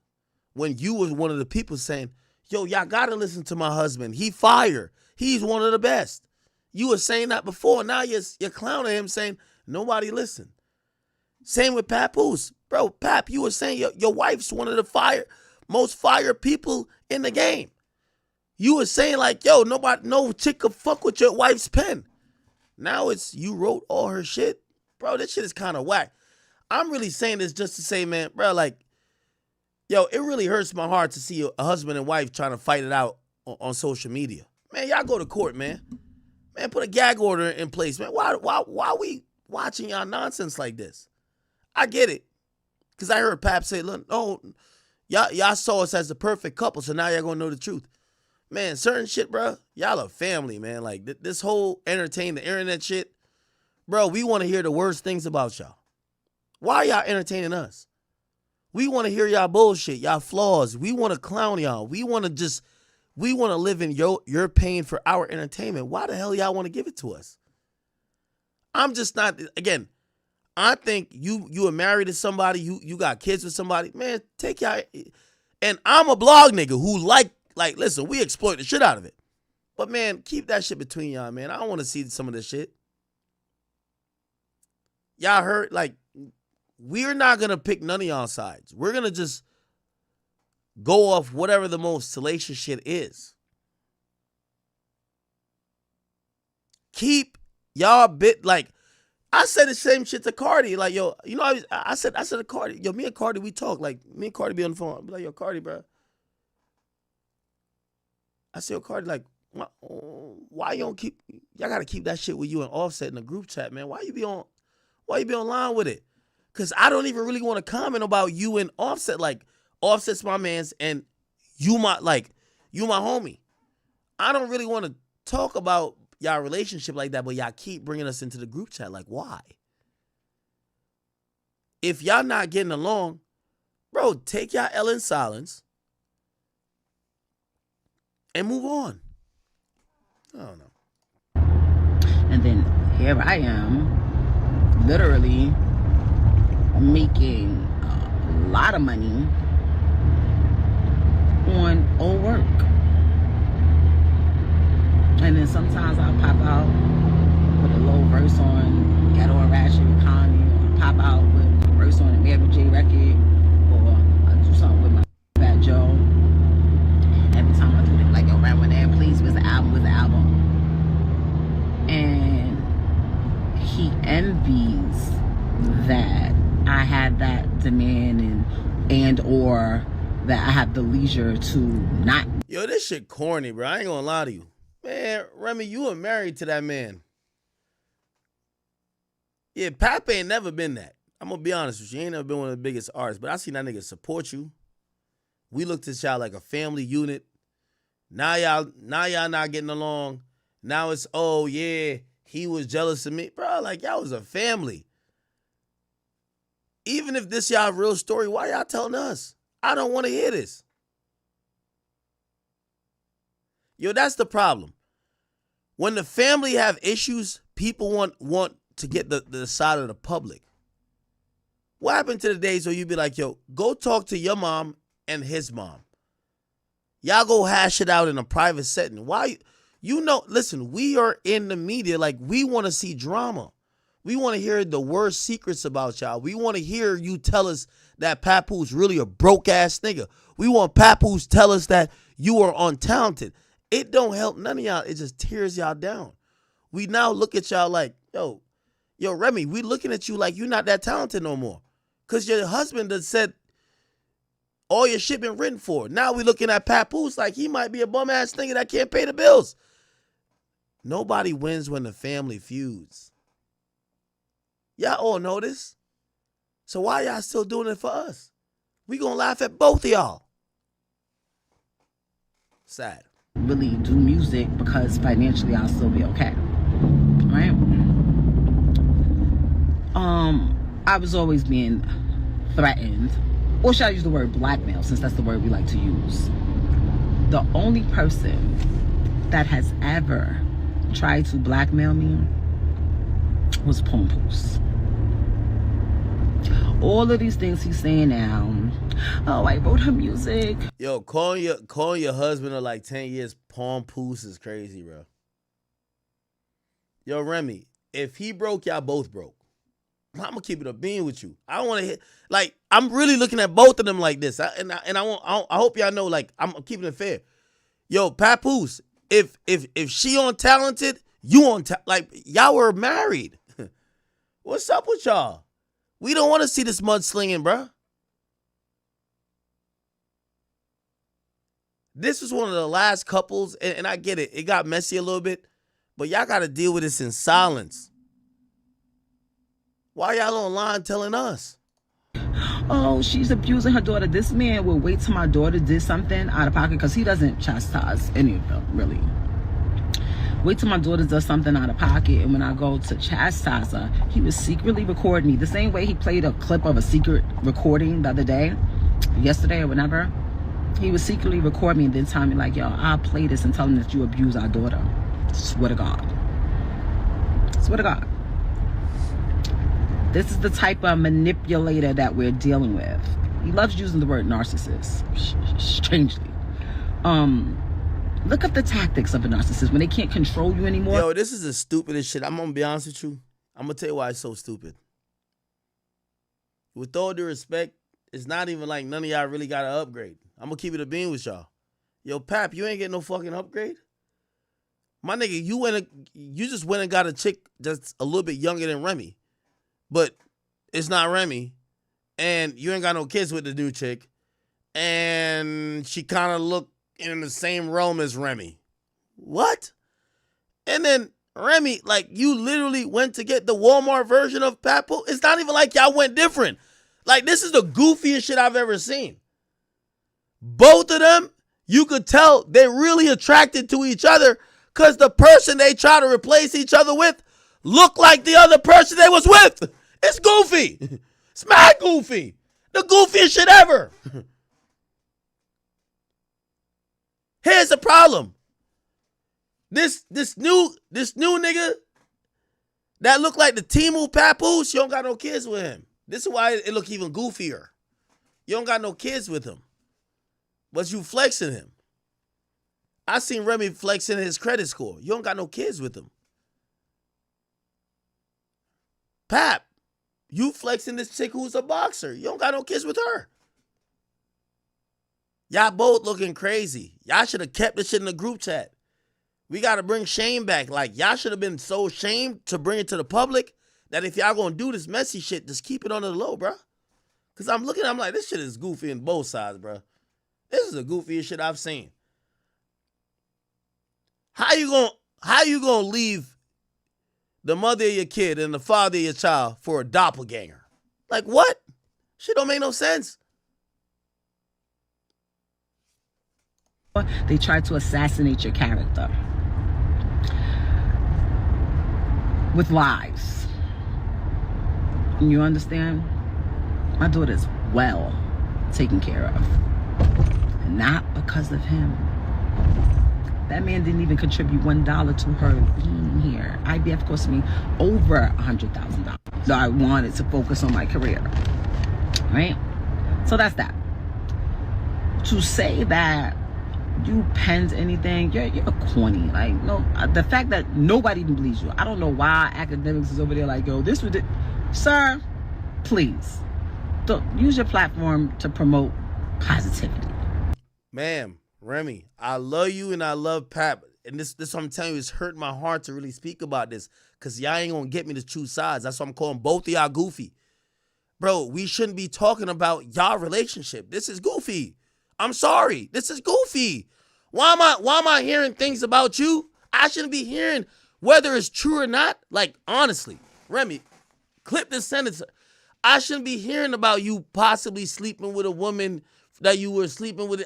When you was one of the people saying, yo, y'all got to listen to my husband. He fire. He's one of the best. You were saying that before. Now you're clowning him saying nobody listened. Same with Papoose. Bro, Pap, you were saying your wife's one of the most fire people in the game. You were saying like, yo, no chick could fuck with your wife's pen. Now it's you wrote all her shit. Bro, this shit is kind of whack. I'm really saying this just to say, man, bro, like, yo, it really hurts my heart to see a husband and wife trying to fight it out on social media. Man, y'all go to court, man. Man, put a gag order in place, man. Why we watching y'all nonsense like this? I get it. Because I heard Pap say, look, no, y'all saw us as the perfect couple, so now y'all going to know the truth. Man, certain shit, bro, y'all a family, man. Like, this whole the internet shit, bro, we want to hear the worst things about y'all. Why are y'all entertaining us? We want to hear y'all bullshit, y'all flaws. We want to clown y'all. We want to live in your pain for our entertainment. Why the hell y'all want to give it to us? I'm just not, again, I think you are married to somebody, you got kids with somebody, man, take y'all, and I'm a blog nigga who like, listen, we exploit the shit out of it. But, man, keep that shit between y'all, man. I don't want to see some of this shit. Y'all heard, like, we're not going to pick none of y'all sides. We're going to just go off whatever the most salacious shit is. Keep y'all bit, like, I said the same shit to Cardi. Like, yo, you know, I said to Cardi, yo, me and Cardi, we talk. Like, me and Cardi be on the phone. I be like, yo, Cardi, bro. I said, yo, Cardi, like, why you don't keep, y'all got to keep that shit with you and Offset in the group chat, man. Why you be online with it? Because I don't even really want to comment about you and Offset. Like, Offset's my mans and you my homie. I don't really want to talk about y'all relationship like that, but y'all keep bringing us into the group chat. Like, why? if y'all not getting along, bro, take y'all L in silence and move on. I don't know. And then here I am, literally making a lot of money on old work. And then sometimes I'll pop out with a little verse on Ghetto and Ratchet with Connie, or pop out with a verse on a Mary J record, or I do something with my Fat Joe. And every time I do it, like, yo, right when there, please, where's the album? Where's the album? And he envies that I had that demand and or that I have the leisure to not. Yo, this shit corny, bro. I ain't gonna lie to you. Man, Remy, you were married to that man. Yeah, Pap ain't never been that. I'm gonna be honest with you. He ain't never been one of the biggest artists, but I seen that nigga support you. We looked at y'all like a family unit. Now y'all not getting along. Now it's, oh yeah, he was jealous of me. Bro, like y'all was a family. Even if this y'all real story, why y'all telling us? I don't want to hear this. Yo, that's the problem. When the family have issues, people want to get the side of the public. What happened to the days where you be like, yo, go talk to your mom and his mom. Y'all go hash it out in a private setting. Why? Listen, we are in the media. Like, we want to see drama. We want to hear the worst secrets about y'all. We want to hear you tell us that Papoose really a broke-ass nigga. We want Papoose tell us that you are untalented. It don't help none of y'all. It just tears y'all down. We now look at y'all like, yo, Remy, we looking at you like you're not that talented no more. Because your husband has said all your shit been written for. Now we looking at Papoose like he might be a bum-ass nigga that can't pay the bills. Nobody wins when the family feuds. Y'all all know this. So why y'all still doing it for us? We gonna laugh at both of y'all. Sad. Really do music because financially I'll still be okay. Right? I was always being threatened, or should I use the word blackmail, since that's the word we like to use. The only person that has ever tried to blackmail me was Papoose. All of these things he's saying now. Oh, I wrote her music. Yo, calling your husband of like 10 years Papoose is crazy, bro. Yo, Remy, if he broke, y'all both broke. I'm gonna keep it a bean with you. I don't want to hit. Like, I'm really looking at both of them like this. I hope y'all know. Like, I'm keeping it fair. Yo, Papoose, if she untalented, you on like y'all were married. What's up with y'all? We don't want to see this mudslinging, bro. This was one of the last couples, and I get it. It got messy a little bit, but y'all got to deal with this in silence. Why y'all online telling us? Oh, she's abusing her daughter. This man will wait till my daughter did something out of pocket, because he doesn't chastise any of them, really. Wait till my daughter does something out of pocket, and when I go to chastise her, he would secretly record me. The same way he played a clip of a secret recording the other day, yesterday or whenever. He would secretly record me and then tell me like, yo, I'll play this and tell him that you abuse our daughter. Swear to God. Swear to God. This is the type of manipulator that we're dealing with. He loves using the word narcissist, strangely. Look up the tactics of a narcissist when they can't control you anymore. Yo, this is the stupidest shit. I'm gonna be honest with you. I'm gonna tell you why it's so stupid. With all due respect, it's not even like none of y'all really got an upgrade. I'm gonna keep it a bean with y'all. Yo, Pap, you ain't getting no fucking upgrade. My nigga, you just went and got a chick that's a little bit younger than Remy. But it's not Remy. And you ain't got no kids with the new chick. And she kind of looked in the same realm as Remy. What? And then Remy, like, you literally went to get the Walmart version of Papoose. It's not even like y'all went different. Like, this is the goofiest shit I've ever seen. Both of them, you could tell they're really attracted to each other because the person they try to replace each other with looked like the other person they was with. It's goofy. It's mad goofy. The goofiest shit ever. Here's the problem. This new nigga that look like the Timu Papoose, you don't got no kids with him. This is why it look even goofier. You don't got no kids with him. But you flexing him. I seen Remy flexing his credit score. You don't got no kids with him. Pap, you flexing this chick who's a boxer. You don't got no kids with her. Y'all both looking crazy. Y'all should have kept this shit in the group chat. We got to bring shame back. Like, y'all should have been so ashamed to bring it to the public that if y'all going to do this messy shit, just keep it on the low, bro. Because I'm like, this shit is goofy on both sides, bro. This is the goofiest shit I've seen. How you gonna leave the mother of your kid and the father of your child for a doppelganger? Like, what? Shit don't make no sense. They tried to assassinate your character with lies. You understand? My daughter's well taken care of. Not because of him. That man didn't even contribute $1 to her being here. IVF cost me over $100,000. So I wanted to focus on my career. Right? So that's that. To say that you penned anything, you're corny. Like, no, the fact that nobody even believes you. I don't know why academics is over there like, yo, this would, sir, please don't use your platform to promote positivity. Ma'am, Remy, I love you and I love Pap. And this what I'm telling you, it's hurt my heart to really speak about this. Because y'all ain't going to get me to choose sides. That's why I'm calling both of y'all goofy. Bro, we shouldn't be talking about y'all relationship. This is goofy. I'm sorry. This is goofy. Why am I hearing things about you? I shouldn't be hearing whether it's true or not. Like, honestly, Remy, clip this sentence. I shouldn't be hearing about you possibly sleeping with a woman that you were sleeping with.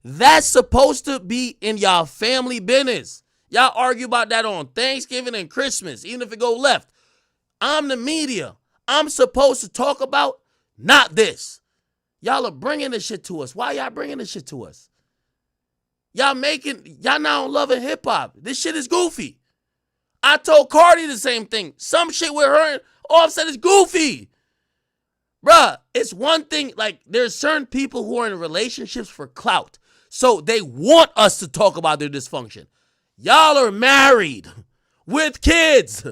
That's supposed to be in y'all family business. Y'all argue about that on Thanksgiving and Christmas, even if it go left. I'm the media. I'm supposed to talk about not this. Y'all are bringing this shit to us. Why y'all bringing this shit to us? Y'all now loving hip hop. This shit is goofy. I told Cardi the same thing. Some shit with her and Offset is goofy. Bruh, it's one thing, like, there's certain people who are in relationships for clout. So they want us to talk about their dysfunction. Y'all are married with kids.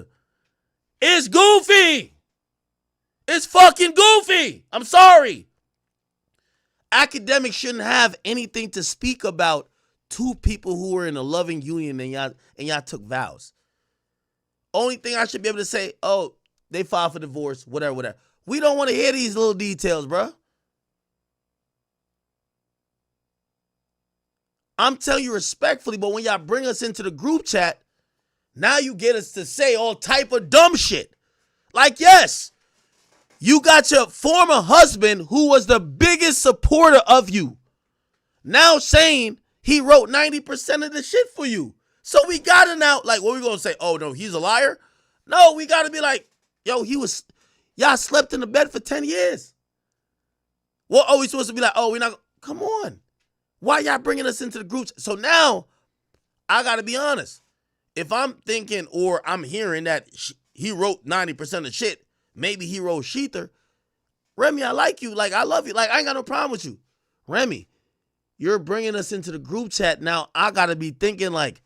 It's goofy. It's fucking goofy. I'm sorry. Academics shouldn't have anything to speak about two people who were in a loving union and y'all took vows. Only thing I should be able to say, oh, they filed for divorce, whatever. We don't want to hear these little details, bro. I'm telling you respectfully, but when y'all bring us into the group chat, now you get us to say all type of dumb shit. Like, yes, you got your former husband who was the biggest supporter of you now saying he wrote 90% of the shit for you. So we got to now, like, what we going to say? Oh, no, he's a liar? No, we got to be like, yo, y'all slept in the bed for 10 years. What are we supposed to be like, oh, we're not, come on. Why y'all bringing us into the groups? So now, I got to be honest. If I'm thinking or I'm hearing that he wrote 90% of shit, maybe he wrote Sheether. Remy, I like you. Like, I love you. Like, I ain't got no problem with you. Remy, you're bringing us into the group chat. Now, I got to be thinking like,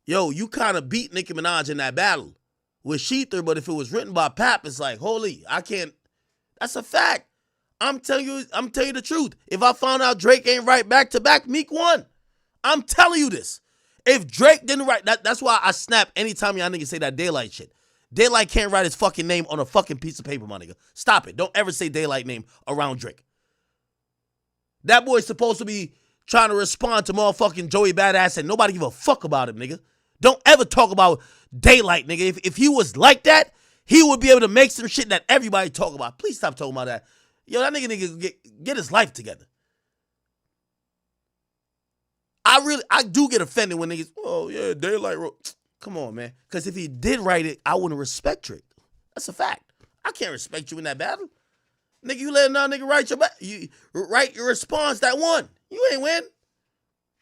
yo, you kind of beat Nicki Minaj in that battle with Sheether, but if it was written by Pap, it's like, holy, I can't. That's a fact. I'm telling you the truth. If I found out Drake ain't right back to back, Meek won. I'm telling you this. If Drake didn't write, that's why I snap anytime y'all niggas say that Daylight shit. Daylight can't write his fucking name on a fucking piece of paper, my nigga. Stop it. Don't ever say Daylight name around Drake. That boy's supposed to be trying to respond to motherfucking Joey Badass and nobody give a fuck about him, nigga. Don't ever talk about Daylight, nigga. If he was like that, he would be able to make some shit that everybody talk about. Please stop talking about that. Yo, that nigga get his life together. I do get offended when niggas, oh yeah, Daylight wrote. Come on, man. Because if he did write it, I wouldn't respect Drake. That's a fact. I can't respect you in that battle. Nigga, you let another nigga write your response that won. You ain't win.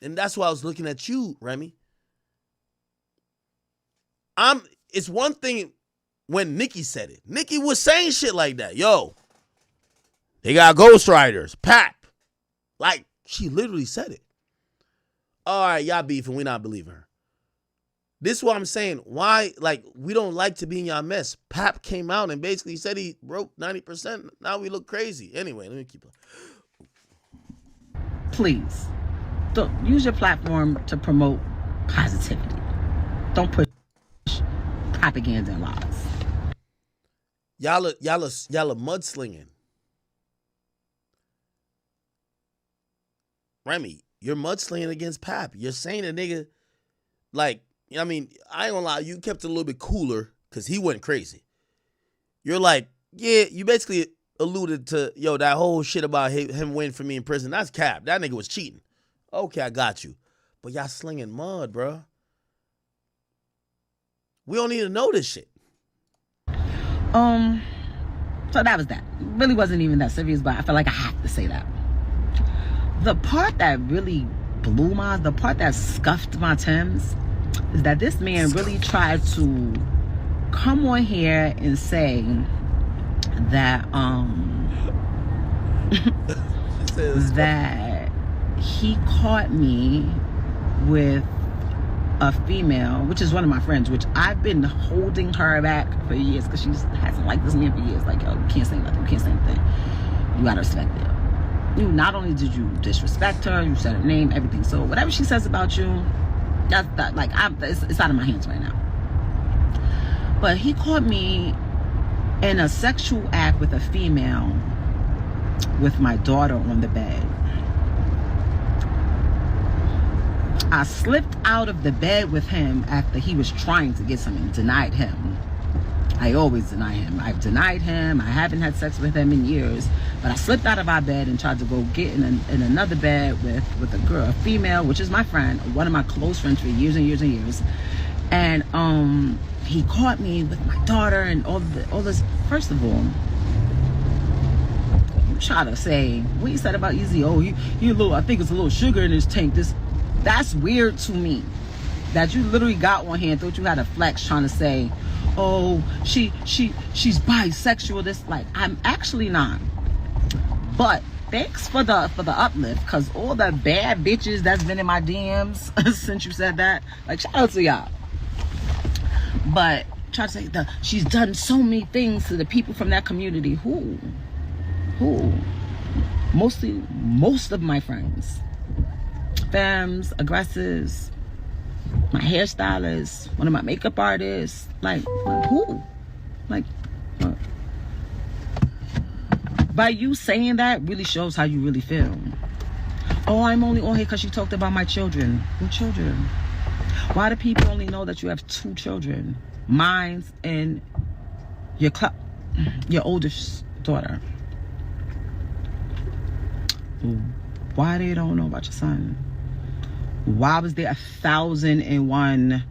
And that's why I was looking at you, Remy. It's one thing when Nicki said it. Nicki was saying shit like that. Yo, they got ghostwriters, Pap. Like, she literally said it. All right, y'all beefing, we not believing her. This is what I'm saying. Why, like, we don't like to be in y'all mess. Pap came out and basically said he broke 90%. Now we look crazy. Anyway, let me keep up. Please, don't use your platform to promote positivity. Don't push propaganda and lies. Y'all are mudslinging. Remy, you're mudslinging against Pap. You're saying a nigga, like, I mean, I ain't gonna lie, you kept it a little bit cooler because he went crazy. You're like, yeah, you basically alluded to, yo, that whole shit about him waiting for me in prison. That's cap. That nigga was cheating. Okay, I got you. But y'all slinging mud, bro. We don't need to know this shit. So that was that. It really wasn't even that serious, but I feel like I have to say that. The part that really blew the part that scuffed my Timbs is that this man really tried to come on here and say that that he caught me with a female, which is one of my friends, which I've been holding her back for years because she hasn't liked this man for years. Like, yo, you can't say nothing, you can't say anything. You gotta respect it. You not only did you disrespect her, you said her name, everything. So whatever she says about you, it's out of my hands right now. But he caught me in a sexual act with a female with my daughter on the bed. I slipped out of the bed with him after he was trying to get something, denied him. I always deny him. I've denied him. I haven't had sex with him in years. But I slipped out of our bed and tried to go get in another bed with a girl, a female, which is my friend, one of my close friends for years and years and years. And he caught me with my daughter and all this. First of all, you try to say what you said about Easy. Oh, he a little. I think it's a little sugar in his tank. That's weird to me. That you literally got on here and thought you had a flex trying to say, oh, she's bisexual. This, like, I'm actually not. But thanks for the uplift, because all the bad bitches that's been in my DMs since you said that, like, shout out to y'all. But try to say she's done so many things to the people from that community. Who? Most of my friends, femmes, aggressors, my hairstylist, one of my makeup artists, like who? Like, by you saying that really shows how you really feel. Oh, I'm only on here because you talked about my children. What children? Why do people only know that you have 2 children? Mine and your oldest daughter. Why they don't know about your son? Why was there 1,001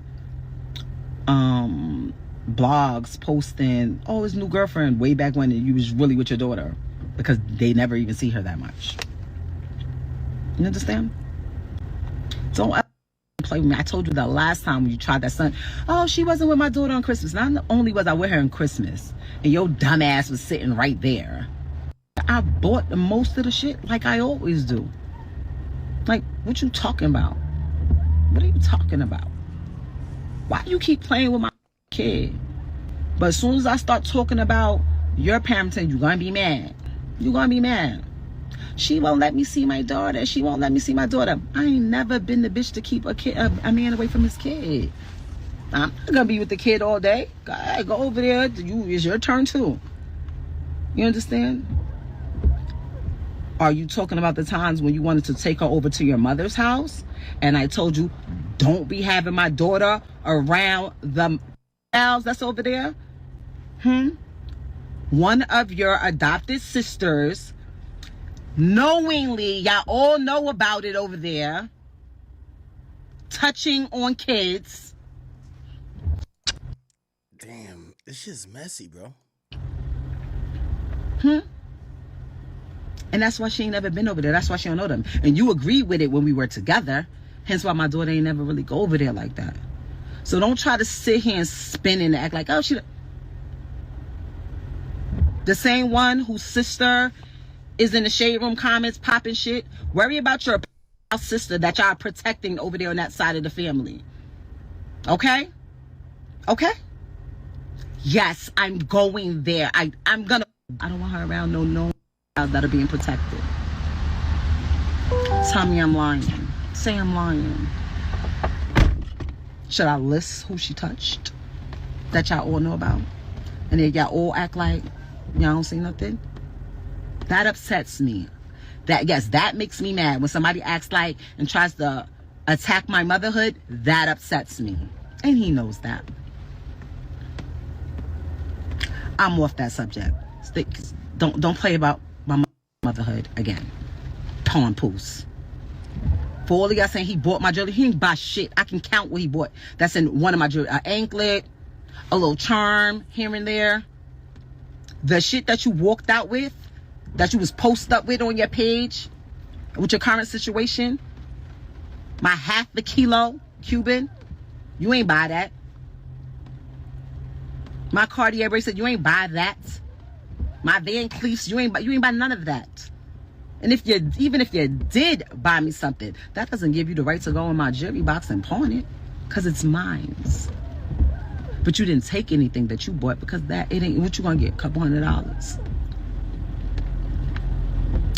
blogs posting, oh, his new girlfriend, way back when you was really with your daughter? Because they never even see her that much. You understand? Don't ever play with me. I told you the last time when you tried that son, oh, she wasn't with my daughter on Christmas. Not only was I with her on Christmas, and your dumb ass was sitting right there, I bought most of the shit like I always do. Like, what you talking about? What are you talking about? Why do you keep playing with my kid? But as soon as I start talking about your parenting, you're gonna be mad. You're gonna be mad. She won't let me see my daughter. She won't let me see my daughter. I ain't never been the bitch to keep a man away from his kid. I'm not gonna be with the kid all day. Go over there. It's your turn too. You understand? Are you talking about the times when you wanted to take her over to your mother's house? And I told you, don't be having my daughter around the house that's over there? One of your adopted sisters, knowingly, y'all all know about it over there, touching on kids. Damn, this shit's messy, bro. And that's why she ain't never been over there. That's why she don't know them. And you agreed with it when we were together. Hence why my daughter ain't never really go over there like that. So don't try to sit here and spin and act like, oh, she... The same one whose sister is in the shade room comments popping shit. Worry about your sister that y'all protecting over there on that side of the family. Okay? Okay? Yes, I'm going there. I don't want her around no that are being protected. Tell me I'm lying. Say I'm lying. Should I list who she touched that y'all all know about? And then y'all all act like y'all don't see nothing? That upsets me. That makes me mad. When somebody acts like and tries to attack my motherhood, that upsets me. And he knows that. I'm off that subject. Don't play about my motherhood again. Papoose. For all of y'all saying he bought my jewelry, he didn't buy shit. I can count what he bought. That's in one of my jewelry. An anklet, a little charm here and there. The shit that you walked out with, that you was posted up with on your page, with your current situation, my half the kilo Cuban, you ain't buy that. My Cartier bracelet, you ain't buy that. My Van Cleefs, you ain't buy none of that. And even if you did buy me something, that doesn't give you the right to go in my jewelry box and pawn it, because it's mine. But you didn't take anything that you bought, because it ain't what you gonna get, a couple $100.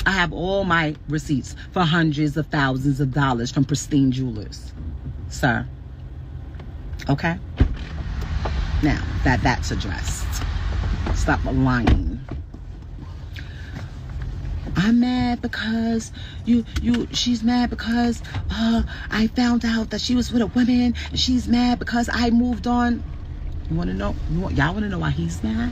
I have all my receipts for hundreds of thousands of dollars from pristine jewelers, sir. Okay? Now that's addressed. Stop lying. I'm mad because she's mad because I found out that she was with a woman, and she's mad because I moved on. You want to know? Y'all want to know why he's mad?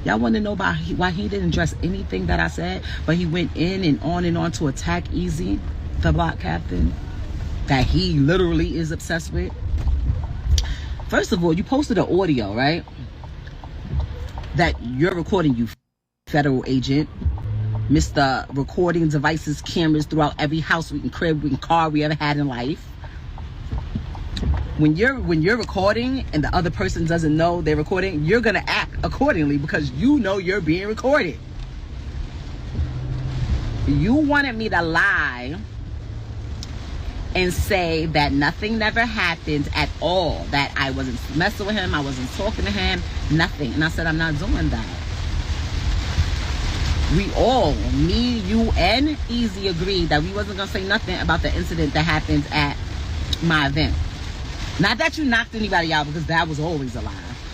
Y'all want to know why he didn't address anything that I said, but he went in and on to attack Easy, the block captain, that he literally is obsessed with? First of all, you posted an audio, right? That you're recording, you federal agent. Mr. Recording devices, cameras throughout every house, crib, car we ever had in life. When you're recording and the other person doesn't know they're recording, you're gonna act accordingly because you know you're being recorded. You wanted me to lie and say that nothing never happened at all, that I wasn't messing with him, I wasn't talking to him, nothing. And I said, I'm not doing that. We all, me, you, and Easy agreed that we wasn't gonna say nothing about the incident that happened at my event. Not that you knocked anybody out, because that was always a lie.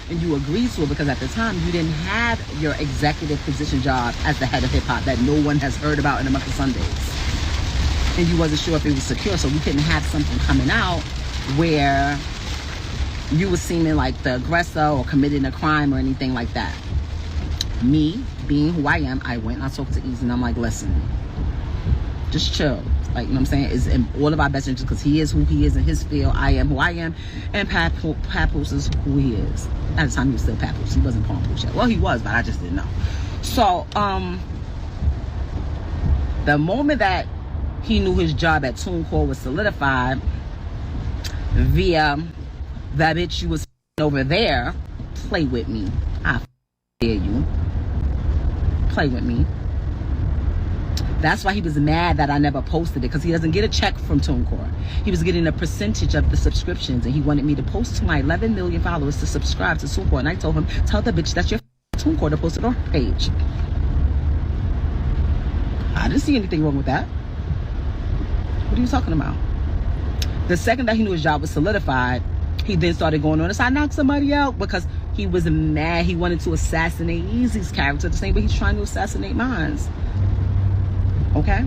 And you agreed to it because at the time you didn't have your executive position job as the head of hip hop that no one has heard about in a month of Sundays. And you wasn't sure if it was secure, so we couldn't have something coming out where you were seeming like the aggressor or committing a crime or anything like that. Me, being who I am, I went and I talked to Easy and I'm like, listen, just chill. Like, you know what I'm saying? It's in all of our best interest because he is who he is in his field. I am who I am. And Papoose is who he is. At the time, he was still Papoose. He wasn't Papoose yet. Well, he was, but I just didn't know. So, the moment that he knew his job at TuneCore was solidified via that bitch you was over there, play with me. I dare you. Play with me. That's why he was mad that I never posted it, because he doesn't get a check from TuneCore. He was getting a percentage of the subscriptions, and he wanted me to post to my 11 million followers to subscribe to TuneCore. And I told him, tell the bitch that's your TuneCore to post it on her page. I didn't see anything wrong with that. What are you talking about? The second that he knew his job was solidified, he then started going on and said, I knocked somebody out, because he was mad. He wanted to assassinate Easy's character the same way he's trying to assassinate mine. Okay?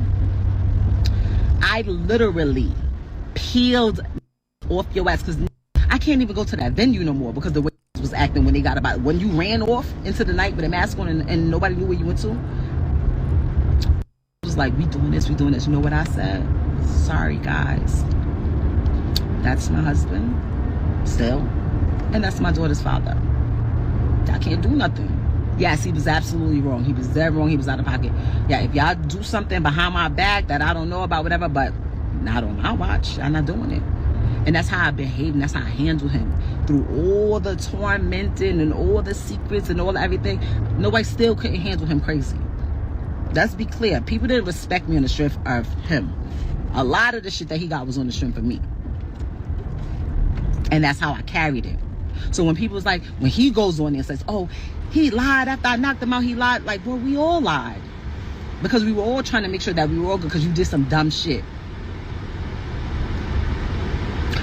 I literally peeled off your ass, because I can't even go to that venue no more because the way he was acting when you ran off into the night with a mask on and nobody knew where you went to. It was like, we doing this. You know what I said? Sorry, guys. That's my husband still, and that's my daughter's father. I can't do nothing. Yes, he was absolutely wrong. He was dead wrong. He was out of pocket. Yeah, if y'all do something behind my back that I don't know about, whatever, but not on my watch, I'm not doing it. And that's how I behave, and that's how I handle him. Through all the tormenting and all the secrets and all everything, nobody still couldn't handle him crazy. Let's be clear. People didn't respect me on the strength of him. A lot of the shit that he got was on the strength of me. And that's how I carried it. So when people was like, when he goes on there and says, oh, he lied after I knocked him out, he lied. Like, well, we all lied. Because we were all trying to make sure that we were all good because you did some dumb shit.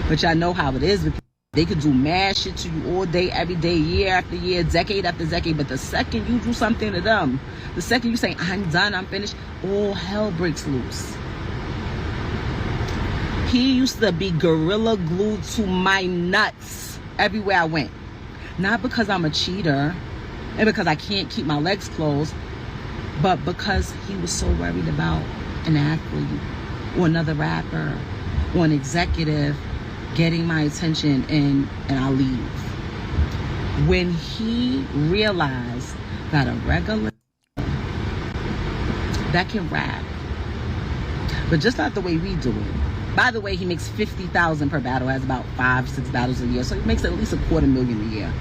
But y'all know how it is. They could do mad shit to you all day, every day, year after year, decade after decade. But the second you do something to them, the second you say, I'm done, I'm finished, all hell breaks loose. He used to be gorilla glued to my nuts everywhere I went. Not because I'm a cheater and because I can't keep my legs closed, but because he was so worried about an athlete or another rapper or an executive getting my attention and I'll leave. When he realized that a regular that can rap, but just not the way we do it. By the way, he makes $50,000 per battle, has about 5-6 battles a year, so he makes at least $250,000 a year.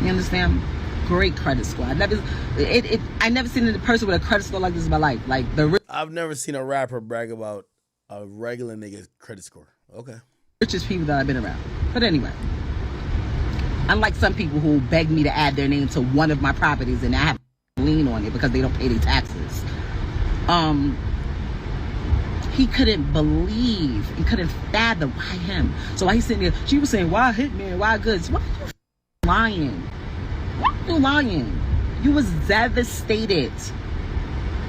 You understand? Great credit score. I never seen a person with a credit score like this in my life. Like I've never seen a rapper brag about a regular nigga's credit score. Okay. Richest people that I've been around. But anyway, unlike some people who beg me to add their name to one of my properties and I have to lien on it because they don't pay their taxes. He couldn't believe and couldn't fathom why him. So while he's sitting there, she was saying, why Hitman, why Goods? Why are you lying? Why are you lying? You was devastated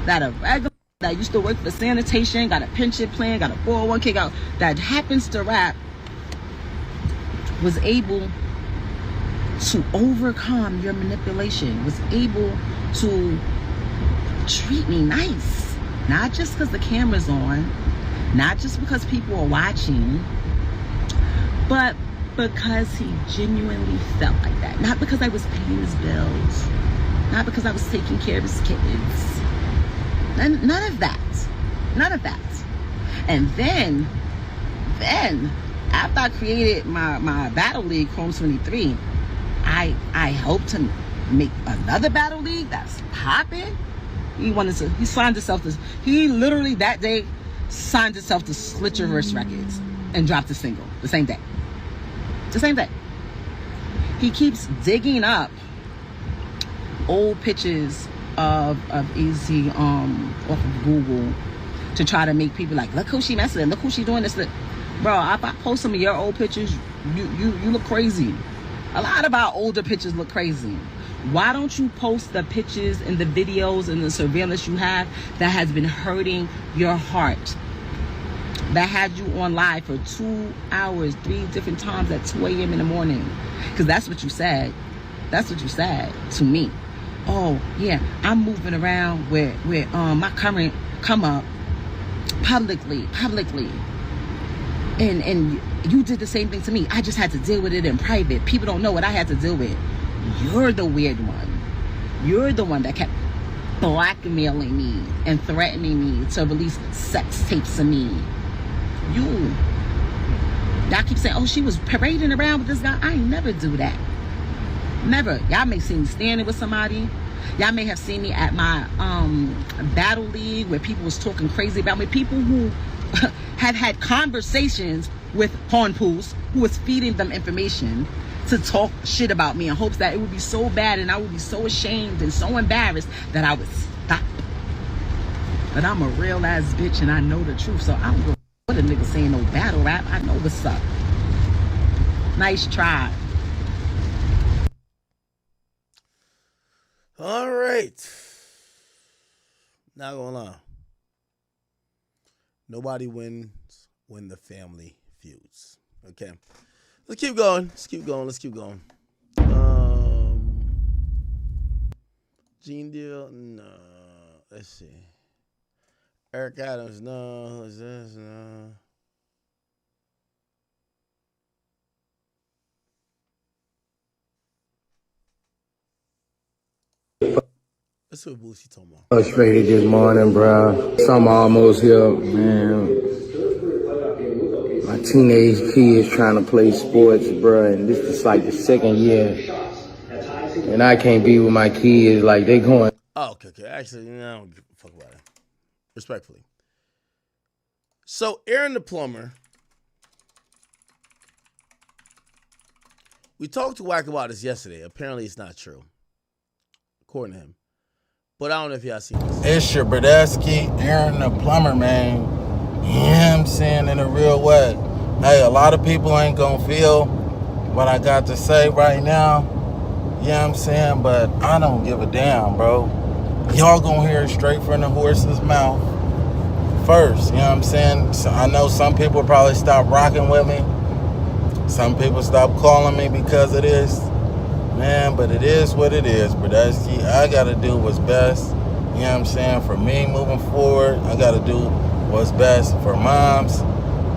that a regular that used to work for sanitation, got a pension plan, got a 401k, that happens to rap, was able to overcome your manipulation, was able to treat me nice. Not just because the camera's on, not just because people are watching, but because he genuinely felt like that. Not because I was paying his bills, not because I was taking care of his kids. None of that. None of that. And then after I created my battle league, Chrome 23, I hope to make another battle league that's popping. He signed himself to, he literally that day signed himself to Slit Your Wrist Records and dropped a single the same day. The same day. He keeps digging up old pictures of Easy off of Google to try to make people like, look who she messing with, look who she doing this. Bro, if I post some of your old pictures, you look crazy. A lot of our older pictures look crazy. Why don't you post the pictures and the videos and the surveillance you have that has been hurting your heart? That had you on live for 2 hours, 3 different times at 2 a.m. in the morning. Because that's what you said. That's what you said to me. Oh, yeah, I'm moving around where my current come up publicly. And you did the same thing to me. I just had to deal with it in private. People don't know what I had to deal with. You're the weird one. You're the one that kept blackmailing me and threatening me to release sex tapes of me. Y'all keep saying, oh, she was parading around with this guy. I ain't never do that. Never. Y'all may see me standing with somebody. Y'all may have seen me at my battle league where people was talking crazy about me. People who have had conversations with porn pools who was feeding them information to talk shit about me in hopes that it would be so bad and I would be so ashamed and so embarrassed that I would stop. But I'm a real ass bitch and I know the truth, so I don't go what a nigga saying no battle rap. I know what's up. Nice try. All right. Not gonna lie. Nobody wins when the family feuds. Okay. Let's keep going. Gene Deal, no. Let's see. Eric Adams, no. Who's this? No. Let's see what Boosie talking about. Frustrated this morning, bro. I'm almost here, man. My teenage kids trying to play sports, bro, and this is like the second year, and I can't be with my kids. Like they going. Oh, okay. Actually, I don't give a fuck about it. Respectfully. So, Aaron the plumber. We talked to Wack about this yesterday. Apparently, it's not true, according to him. But I don't know if y'all seen this. It's your Brodesky, Aaron the plumber, man. You know what I'm saying, in a real way. Hey, a lot of people ain't gonna feel what I got to say right now. You know what I'm saying? But I don't give a damn, bro. Y'all gonna hear it straight from the horse's mouth first. You know what I'm saying? So I know some people probably stop rocking with me. Some people stop calling me because of this. Man, but it is what it is, Brodesky. I gotta do what's best, you know what I'm saying, for me moving forward. I gotta do what's best for moms.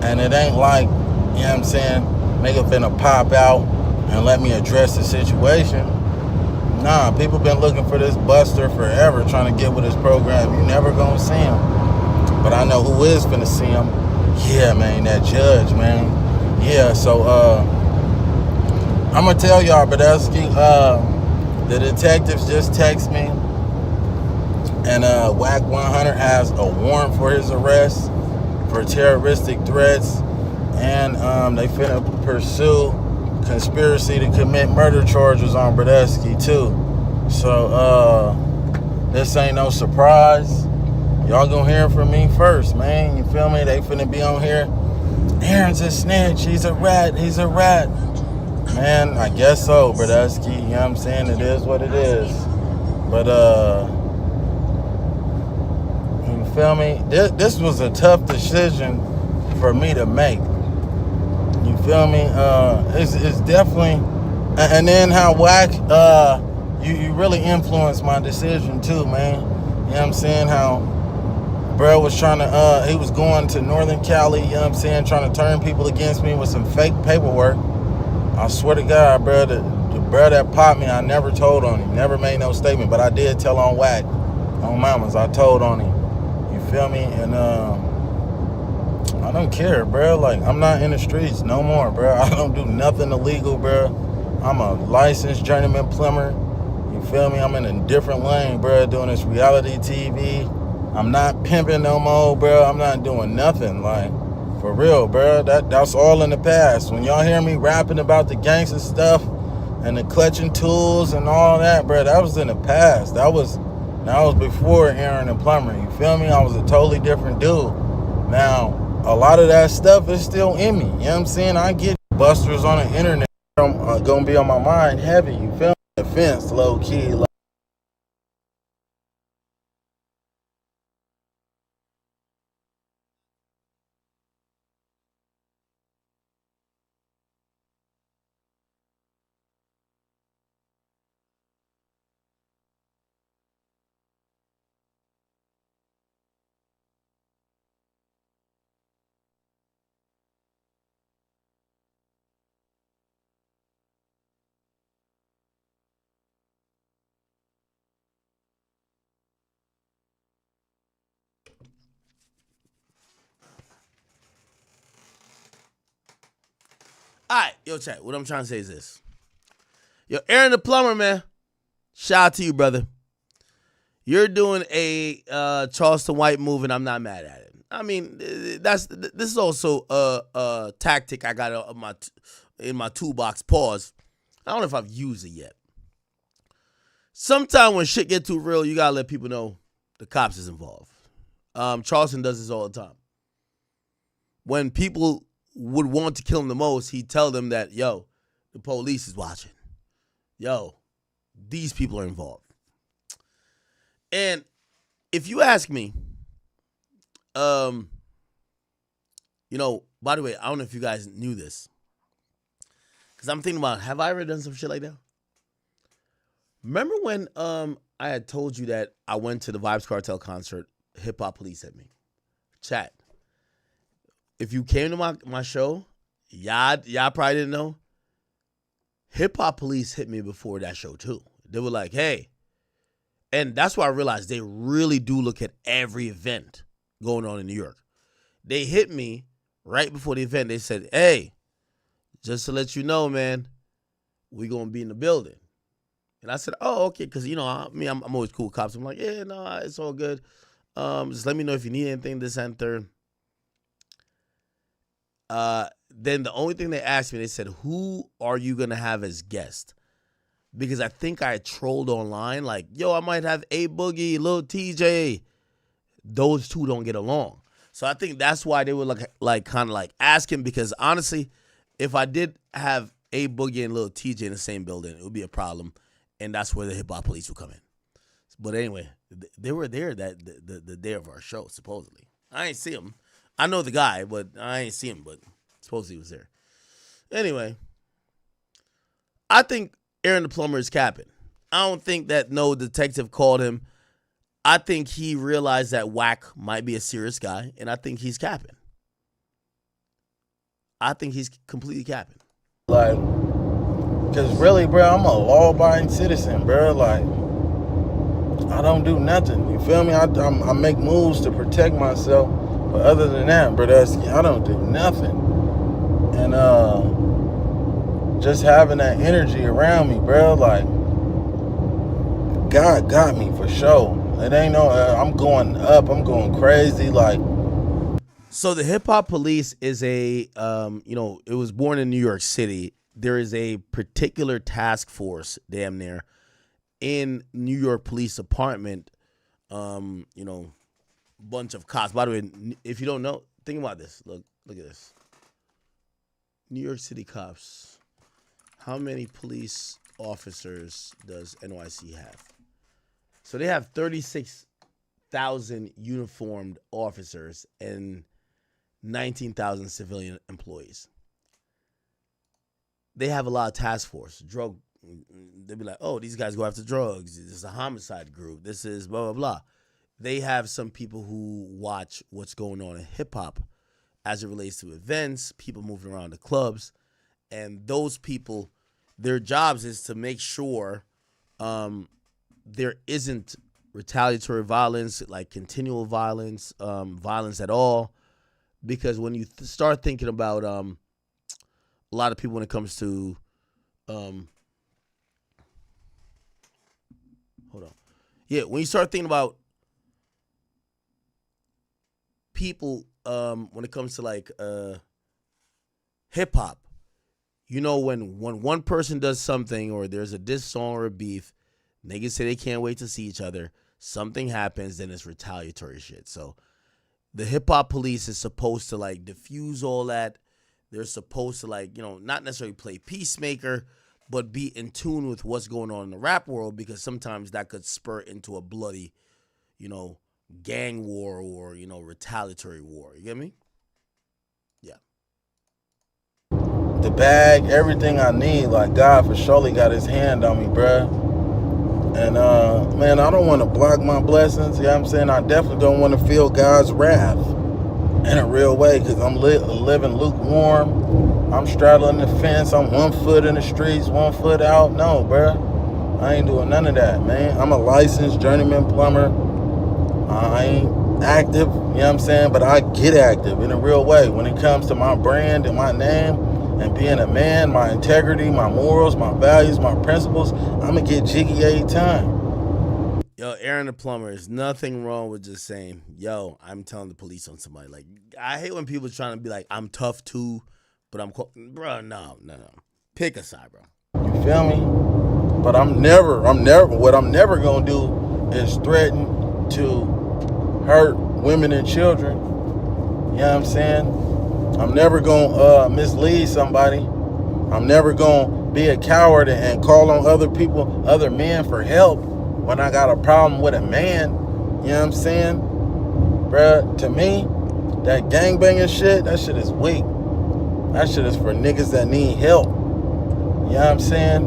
And it ain't like, you know what I'm saying, nigga finna pop out and let me address the situation. Nah, people been looking for this buster forever, trying to get with his program. You never gonna see him. But I know who is finna see him. Yeah, man, that judge, man. Yeah, so, I'm gonna tell y'all, Brodesky, the detectives just text me, and Wack 100 has a warrant for his arrest for terroristic threats, and they finna pursue conspiracy to commit murder charges on Brodesky too. So this ain't no surprise. Y'all gonna hear from me first, man. You feel me? They finna be on here. Aaron's a snitch. He's a rat. He's a rat. Man, I guess so, Brodesky. You know what I'm saying? It is what it is. But, you feel me? This was a tough decision for me to make. You feel me? It's definitely... And then how Wack, you really influenced my decision too, man. You know what I'm saying? How bro was trying to, he was going to Northern Cali, you know what I'm saying? Trying to turn people against me with some fake paperwork. I swear to God, bro, the bro that popped me, I never told on him. Never made no statement, but I did tell on Wack. On mamas, I told on him. You feel me? And I don't care, bro. Like, I'm not in the streets no more, bro. I don't do nothing illegal, bro. I'm a licensed journeyman plumber. You feel me? I'm in a different lane, bro, doing this reality TV. I'm not pimping no more, bro. I'm not doing nothing, like, for real, bro. That's all in the past. When y'all hear me rapping about the gangster stuff and the clutching tools and all that, bro, that was in the past. That was before Aaron and Plumber. You feel me? I was a totally different dude. Now, a lot of that stuff is still in me. You know what I'm saying? I get busters on the internet. I'm gonna be on my mind heavy. You feel me? Defense, low key. Like, All right, yo, chat. What I'm trying to say is this. Yo, Aaron the plumber, man. Shout out to you, brother. You're doing a Charleston White move, and I'm not mad at it. I mean, this is also a tactic I got in my toolbox. Pause. I don't know if I've used it yet. Sometime when shit get too real, you gotta let people know the cops is involved. Charleston does this all the time. When people would want to kill him the most, he'd tell them that, yo, the police is watching. Yo, these people are involved. And if you ask me, you know, by the way, I don't know if you guys knew this. Because I'm thinking about, have I ever done some shit like that? Remember when I had told you that I went to the Vibes Cartel concert, Hip Hop Police hit me? Chat. If you came to my show, y'all probably didn't know. Hip Hop Police hit me before that show too. They were like, hey. And that's why I realized they really do look at every event going on in New York. They hit me right before the event. They said, hey, just to let you know, man, we going to be in the building. And I said, oh, okay, because, you know, I'm always cool with cops. I'm like, yeah, no, it's all good. Just let me know if you need anything, this and third. Then the only thing they asked me, they said, who are you going to have as guest? Because I think I trolled online, like, yo, I might have A Boogie, Lil TJ. Those two don't get along. So I think that's why they were like kind of like asking, because honestly, if I did have A Boogie and Lil TJ in the same building, it would be a problem. And that's where the hip hop police would come in. But anyway, they were there the day of our show, supposedly. I ain't see him. I know the guy, but I ain't see him, but supposedly he was there. Anyway, I think Aaron the Plumber is capping. I don't think that no detective called him. I think he realized that Wack might be a serious guy, and I think he's capping. I think he's completely capping. Like, because really, bro, I'm a law-abiding citizen, bro. Like, I don't do nothing. You feel me? I make moves to protect myself. But other than that, bro, I don't do nothing. And just having that energy around me, bro, like, God got me for sure. It ain't no, I'm going up, I'm going crazy, like. So the hip hop police is a, it was born in New York City. There is a particular task force, damn near, in New York Police Department, bunch of cops. By the way, if you don't know, think about this. Look at this. New York City cops. How many police officers does NYC have? So they have 36,000 uniformed officers and 19,000 civilian employees. They have a lot of task force. They'll be like, oh, these guys go after drugs. This is a homicide group. This is blah, blah, blah. They have some people who watch what's going on in hip-hop as it relates to events, people moving around the clubs. And those people, their jobs is to make sure there isn't retaliatory violence, like continual violence, violence at all. Because when you start thinking about a lot of people when it comes to, when you start thinking about people when it comes to like hip hop, when one person does something or there's a diss song or a beef, niggas say they can't wait to see each other. Something happens, then it's retaliatory shit. So the hip hop police is supposed to like diffuse all that. They're supposed to like, not necessarily play peacemaker, but be in tune with what's going on in the rap world, because sometimes that could spur into a bloody, gang war or, retaliatory war. You get me? Yeah. The bag, everything I need, like God for surely got his hand on me, bruh. And, man, I don't want to block my blessings. You know what I'm saying? I definitely don't want to feel God's wrath in a real way, because I'm living lukewarm. I'm straddling the fence. I'm 1 foot in the streets, 1 foot out. No, bruh. I ain't doing none of that, man. I'm a licensed journeyman plumber. I ain't active, you know what I'm saying? But I get active in a real way. When it comes to my brand and my name and being a man, my integrity, my morals, my values, my principles, I'm going to get jiggy every time. Yo, Aaron the Plumber, there's nothing wrong with just saying, yo, I'm telling the police on somebody. Like, I hate when people trying to be like, I'm tough too, but bro, no. Pick a side, bro. You feel me? But what I'm never going to do is threaten to hurt women and children. You know what I'm saying? I'm never gonna mislead somebody. I'm never gonna be a coward and call on other men for help when I got a problem with a man. You know what I'm saying? Bruh, to me, that gangbanging shit, that shit is weak. That shit is for niggas that need help. You know what I'm saying?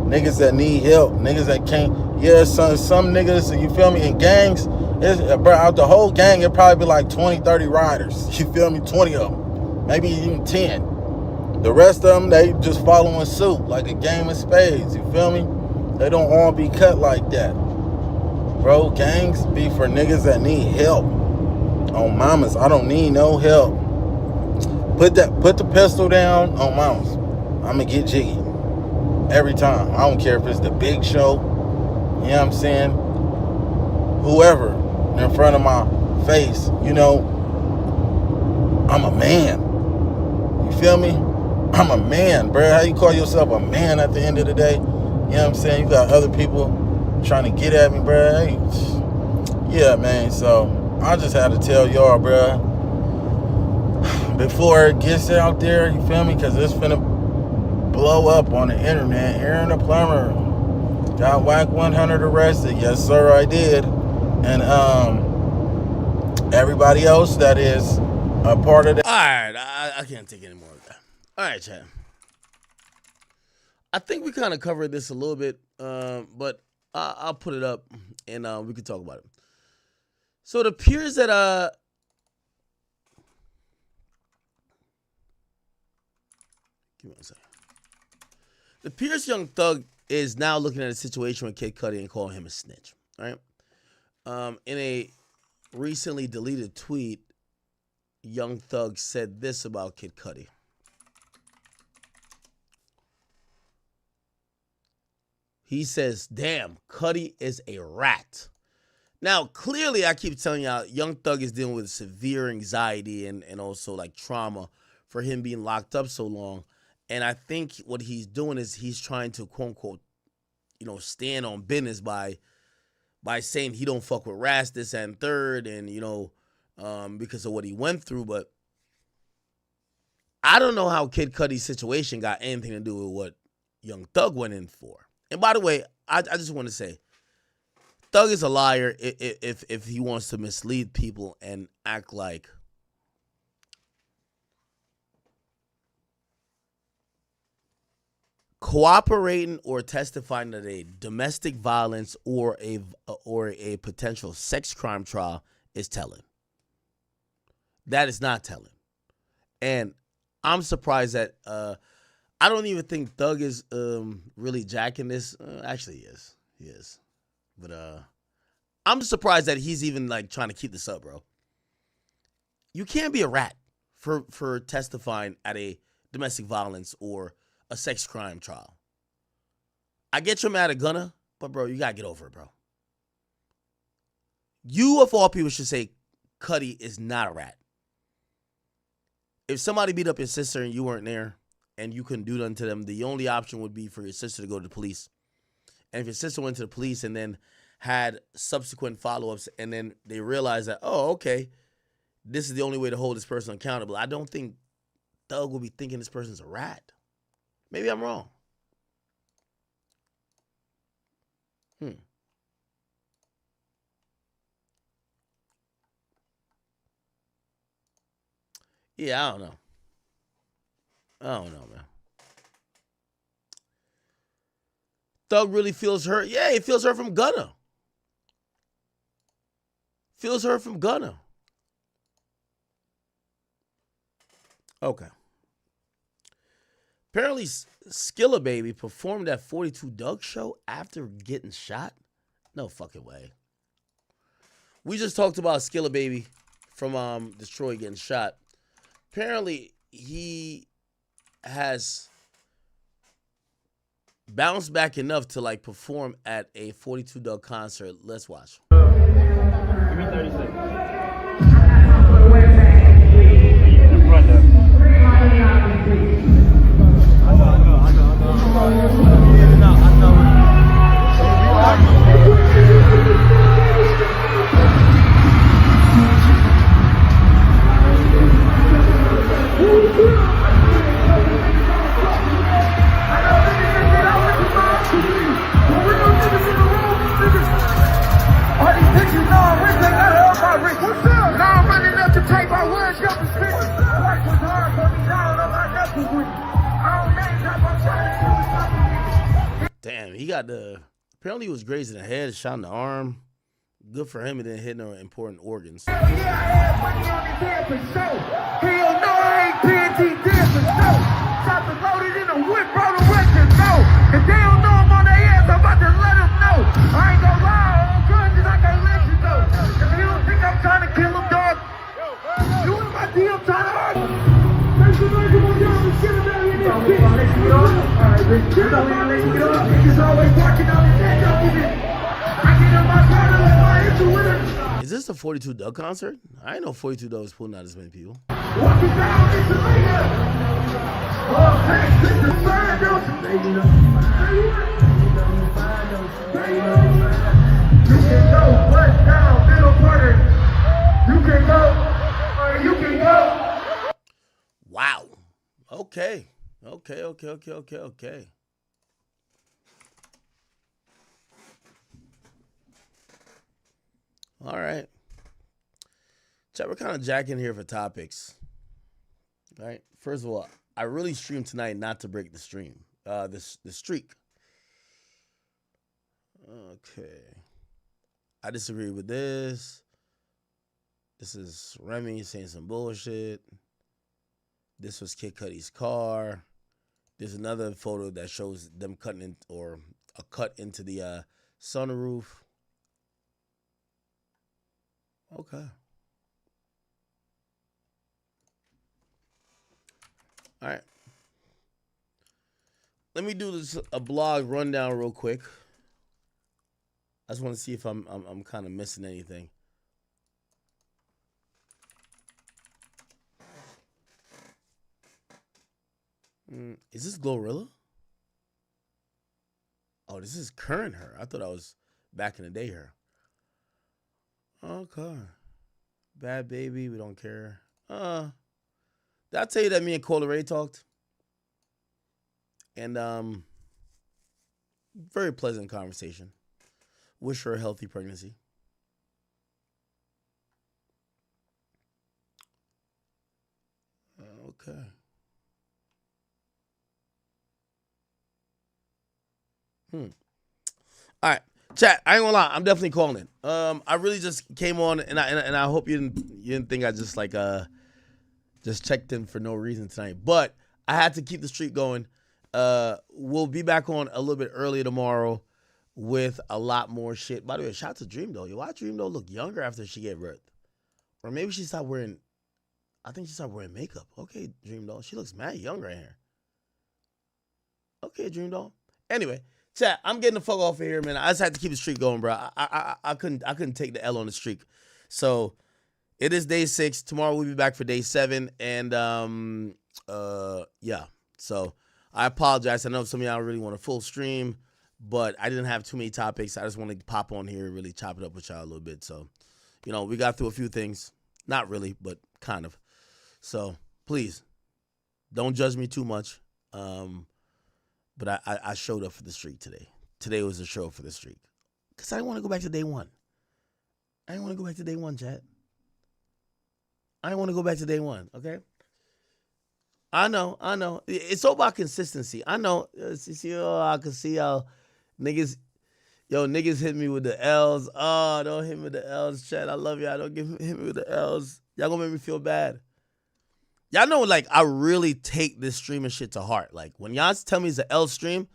Niggas that need help. Niggas that can't. Yeah, some niggas, you feel me, in gangs, bro, out the whole gang, it'd probably be like 20, 30 riders. You feel me? 20 of them. Maybe even 10. The rest of them, they just following suit like a game of spades. You feel me? They don't all be cut like that. bro. Gangs be for niggas that need help. On mamas, I don't need no help. Put the pistol down on mamas. I'ma get jiggy every time. I don't care if it's the Big Show, you know what I'm saying? Whoever in front of my face, you know, I'm a man. You feel me? I'm a man, bro. How you call yourself a man at the end of the day? You know what I'm saying? You got other people trying to get at me, bro. Hey, yeah, man. So I just had to tell y'all, bro, before it gets out there, you feel me? Because it's finna blow up on the internet. Aaron the plumber got Wack 100 arrested. Yes, sir, I did. And everybody else that is a part of that. All right, I can't take any more of that. All right, Chad. I think we kind of covered this a little bit, but I'll put it up and we can talk about it. So it appears that give me one second. It appears Young Thug is now looking at a situation with Kid Cudi and calling him a snitch. All right. In a recently deleted tweet, Young Thug said this about Kid Cudi. He says, "Damn, Cudi is a rat." Now, clearly, I keep telling y'all, Young Thug is dealing with severe anxiety and also like trauma for him being locked up so long. And I think what he's doing is he's trying to, quote unquote, you know, stand on business by saying he don't fuck with rats, this and third, and, you know, because of what he went through. But I don't know how Kid Cudi's situation got anything to do with what Young Thug went in for. And by the way, I just want to say, Thug is a liar if he wants to mislead people and act like cooperating or testifying at a domestic violence or a potential sex crime trial is telling. That is not telling. And I'm surprised that I don't even think Thug is really jacking this. Actually, he is. He is. But I'm surprised that he's even like trying to keep this up, bro. You can't be a rat for testifying at a domestic violence or a sex crime trial. I get you're mad at Gunna, but bro, you gotta get over it, bro. You of all people should say Cudi is not a rat. If somebody beat up your sister and you weren't there and you couldn't do nothing to them, the only option would be for your sister to go to the police. And if your sister went to the police and then had subsequent follow-ups and then they realized that, oh, okay, this is the only way to hold this person accountable, I don't think Thug will be thinking this person's a rat. Maybe I'm wrong. Yeah, I don't know. Man. Thug really feels hurt. Yeah, he feels hurt from Gunna. Feels hurt from Gunna. Okay. Apparently, Skilla Baby performed at 42 Doug show after getting shot. No fucking way. We just talked about Skilla Baby from Detroit getting shot. Apparently, he has bounced back enough to like perform at a 42 Doug concert. Let's watch. Give me 30 seconds. Damn, he got apparently he was grazing the head, shot in the arm. Good for him, and didn't hit no important organs. Hell yeah, I had money on his head for sure. Hell no, I ain't PNT dead for sure. Shot the loaded in the whip, bro, the record, no. If they don't know I'm on their ass, I'm about to let them know. I ain't gonna lie, all guns and I Is this a 42 Doug concert? I didn't know 42 Doug was pulling out as many people. You can go, bust down, middle quarter. You can go, or you can go. Wow. Okay. All right. Chat, we're kind of jacking here for topics. All right. First of all, I really streamed tonight not to break the stream. The streak. Okay. I disagree with this. This is Remy saying some bullshit. This was Kid Cudi's car. There's another photo that shows them cutting in, or a cut into the sunroof. Okay. All right. Let me do a blog rundown real quick. I just want to see if I'm kind of missing anything. Is this Glorilla? Oh, this is current her. I thought I was back in the day her. Okay. Bad baby, we don't care. Did I tell you that me and Cola Ray talked? And very pleasant conversation. Wish her a healthy pregnancy. Okay. All right, chat. I ain't gonna lie. I'm definitely calling it. I really just came on, and I hope you didn't think I just just checked in for no reason tonight. But I had to keep the streak going. We'll be back on a little bit earlier tomorrow with a lot more shit. By the way, shout out to Dream Doll. Yo, why Dream Doll look younger after she gave birth? Or maybe she stopped wearing. I think she stopped wearing makeup. Okay, Dream Doll. She looks mad young right here. Okay, Dream Doll. Anyway. Chat, I'm getting the fuck off of here, man. I just had to keep the streak going, bro. I couldn't take the L on the streak. So it is day 6. Tomorrow we'll be back for day 7. And yeah. So I apologize. I know some of y'all really want a full stream, but I didn't have too many topics. I just want to pop on here and really chop it up with y'all a little bit. So, we got through a few things. Not really, but kind of. So please don't judge me too much. But I showed up for the streak today. Today was a show for the streak. Because I didn't want to go back to day 1. I didn't want to go back to day 1, chat. I didn't want to go back to day 1, okay? I know. It's all about consistency. I know. I can see how niggas hit me with the L's. Oh, don't hit me with the L's, chat. I love y'all. Don't hit me with the L's. Y'all gonna make me feel bad. Y'all know, I really take this streaming shit to heart. When y'all tell me it's an L stream,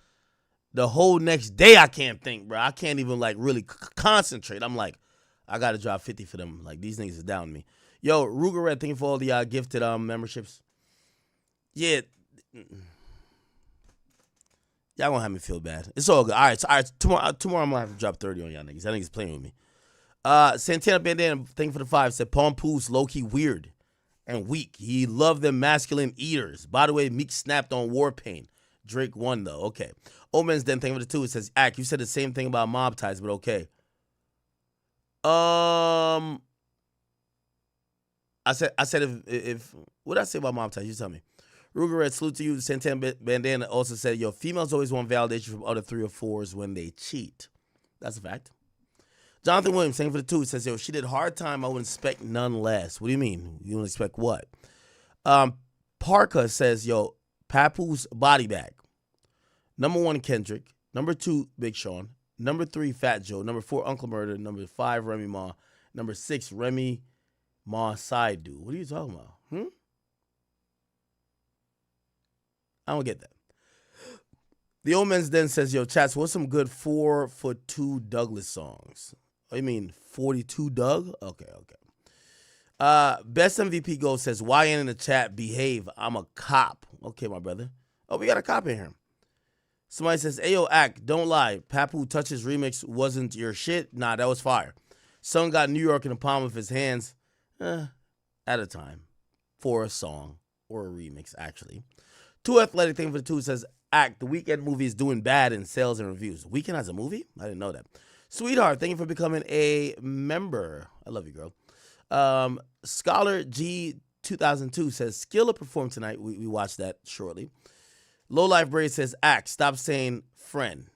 the whole next day I can't think, bro. I can't even, really concentrate. I'm I got to drop 50 for them. These niggas is down me. Yo, Ruger Red, thank you for all the gifted memberships. Yeah. Y'all gonna have me feel bad. It's all good. All right. Tomorrow I'm gonna have to drop 30 on y'all niggas. Y'all niggas playing with me. Santana Bandana, thank you for the 5. Said Papoose low-key weird and weak. He loved them masculine eaters. By the way, Meek snapped on Warpaint. Drake won though. Okay. Omen's then thank you for the 2. It says, you said the same thing about mob ties, but okay. I said if what did I say about mob ties? You tell me. Ruger Red, salute to you. Santana Bandana also said, females always want validation from other 3 or 4s when they cheat. That's a fact. Jonathan Williams, thank you for the 2. He says, she did hard time. I would expect none less. What do you mean? You would expect what? Parker says, Papoose body bag. Number 1, Kendrick. Number 2, Big Sean. Number 3, Fat Joe. Number 4, Uncle Murder. Number 5, Remy Ma. Number 6, Remy Ma side dude. What are you talking about? I don't get that. The old man's then says, chats, what's some good 4'2" Douglas songs? Oh, you mean 42 Doug? Okay. Best MVP Gold says, YN in the chat, behave. I'm a cop. Okay, my brother. Oh, we got a cop in here. Somebody says, Ayo, Act, don't lie. Papoose Touches remix wasn't your shit. Nah, that was fire. Son got New York in the palm of his hands at a time for a song or a remix, actually. Too Athletic Thing for the Two says, Act, the Weekend movie is doing bad in sales and reviews. Weekend has a movie? I didn't know that. Sweetheart, thank you for becoming a member. I love you, girl. Scholar G 2002 says, Skilla performed tonight. We watched that shortly. Low Life Braid says, Act, stop saying friend.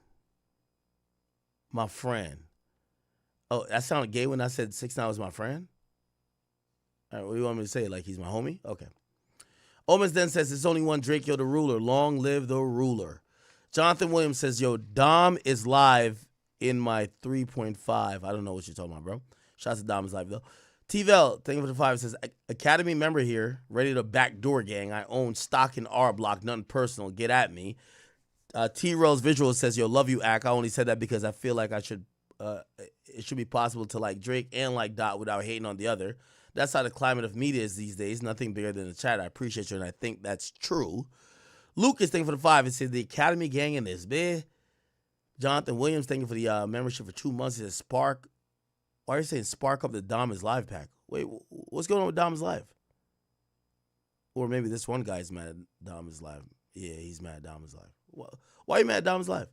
My friend. Oh, that sounded gay when I said 6ix9ine was my friend? All right, what do you want me to say? Like he's my homie? Okay. Omens then says, there's only one Drake, yo, the ruler. Long live the ruler. Jonathan Williams says, yo, Dom is live in my 3.5. I don't know what you're talking about, bro. Shouts to Dom is live, though. T-Vel, thank you for the 5, says, Academy member here, ready to backdoor gang. I own stock in R Block, nothing personal. Get at me. T-Rose Visual says, yo, love you, Ack. I only said that because I feel like it should be possible to like Drake and like Dot without hating on the other. That's how the climate of media is these days. Nothing bigger than the chat. I appreciate you, and I think that's true. Lucas, thank you for the 5. It says, the Academy gang in this, bitch. Jonathan Williams, thank you for the membership for 2 months. It says, Spark. Why are you saying spark up the Dom is live pack? Wait, what's going on with Dom is live? Or maybe this one guy's mad at Dom is live. Yeah, he's mad at Dom is live. Why are you mad at Dom is live?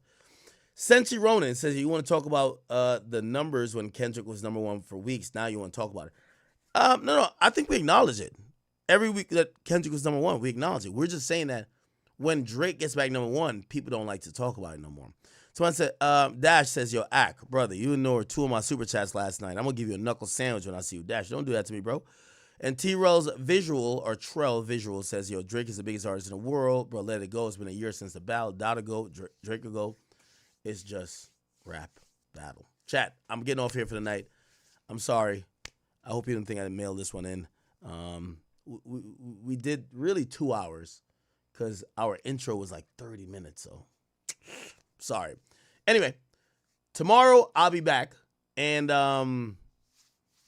Senchi Ronan says, you want to talk about the numbers when Kendrick was #1 for weeks. Now you want to talk about it. No, I think we acknowledge it. Every week that Kendrick was #1, we acknowledge it. We're just saying that when Drake gets back #1, people don't like to talk about it no more. Someone said, Dash says, yo, Ack, brother, you ignored 2 of my super chats last night. I'm going to give you a knuckle sandwich when I see you. Dash, don't do that to me, bro. And T-Rell's Visual, or Trell Visual, says, yo, Drake is the biggest artist in the world. Bro, let it go. It's been a year since the battle. Dot go, Drake will go. It's just rap battle. Chat, I'm getting off here for the night. I'm sorry. I hope you didn't think I mailed this one in. We did really 2 hours because our intro was like 30 minutes, so sorry. Anyway, tomorrow I'll be back, and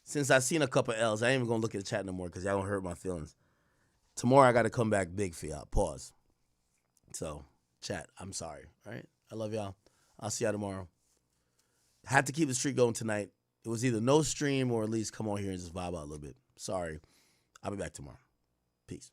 since I've seen a couple L's, I ain't even gonna look at the chat no more because y'all don't hurt my feelings. Tomorrow I got to come back big for y'all. Pause. So, chat, I'm sorry. All right, I love y'all. I'll see y'all tomorrow. Had to keep the streak going tonight. It was either no stream or at least come on here and just vibe out a little bit. Sorry. I'll be back tomorrow. Peace.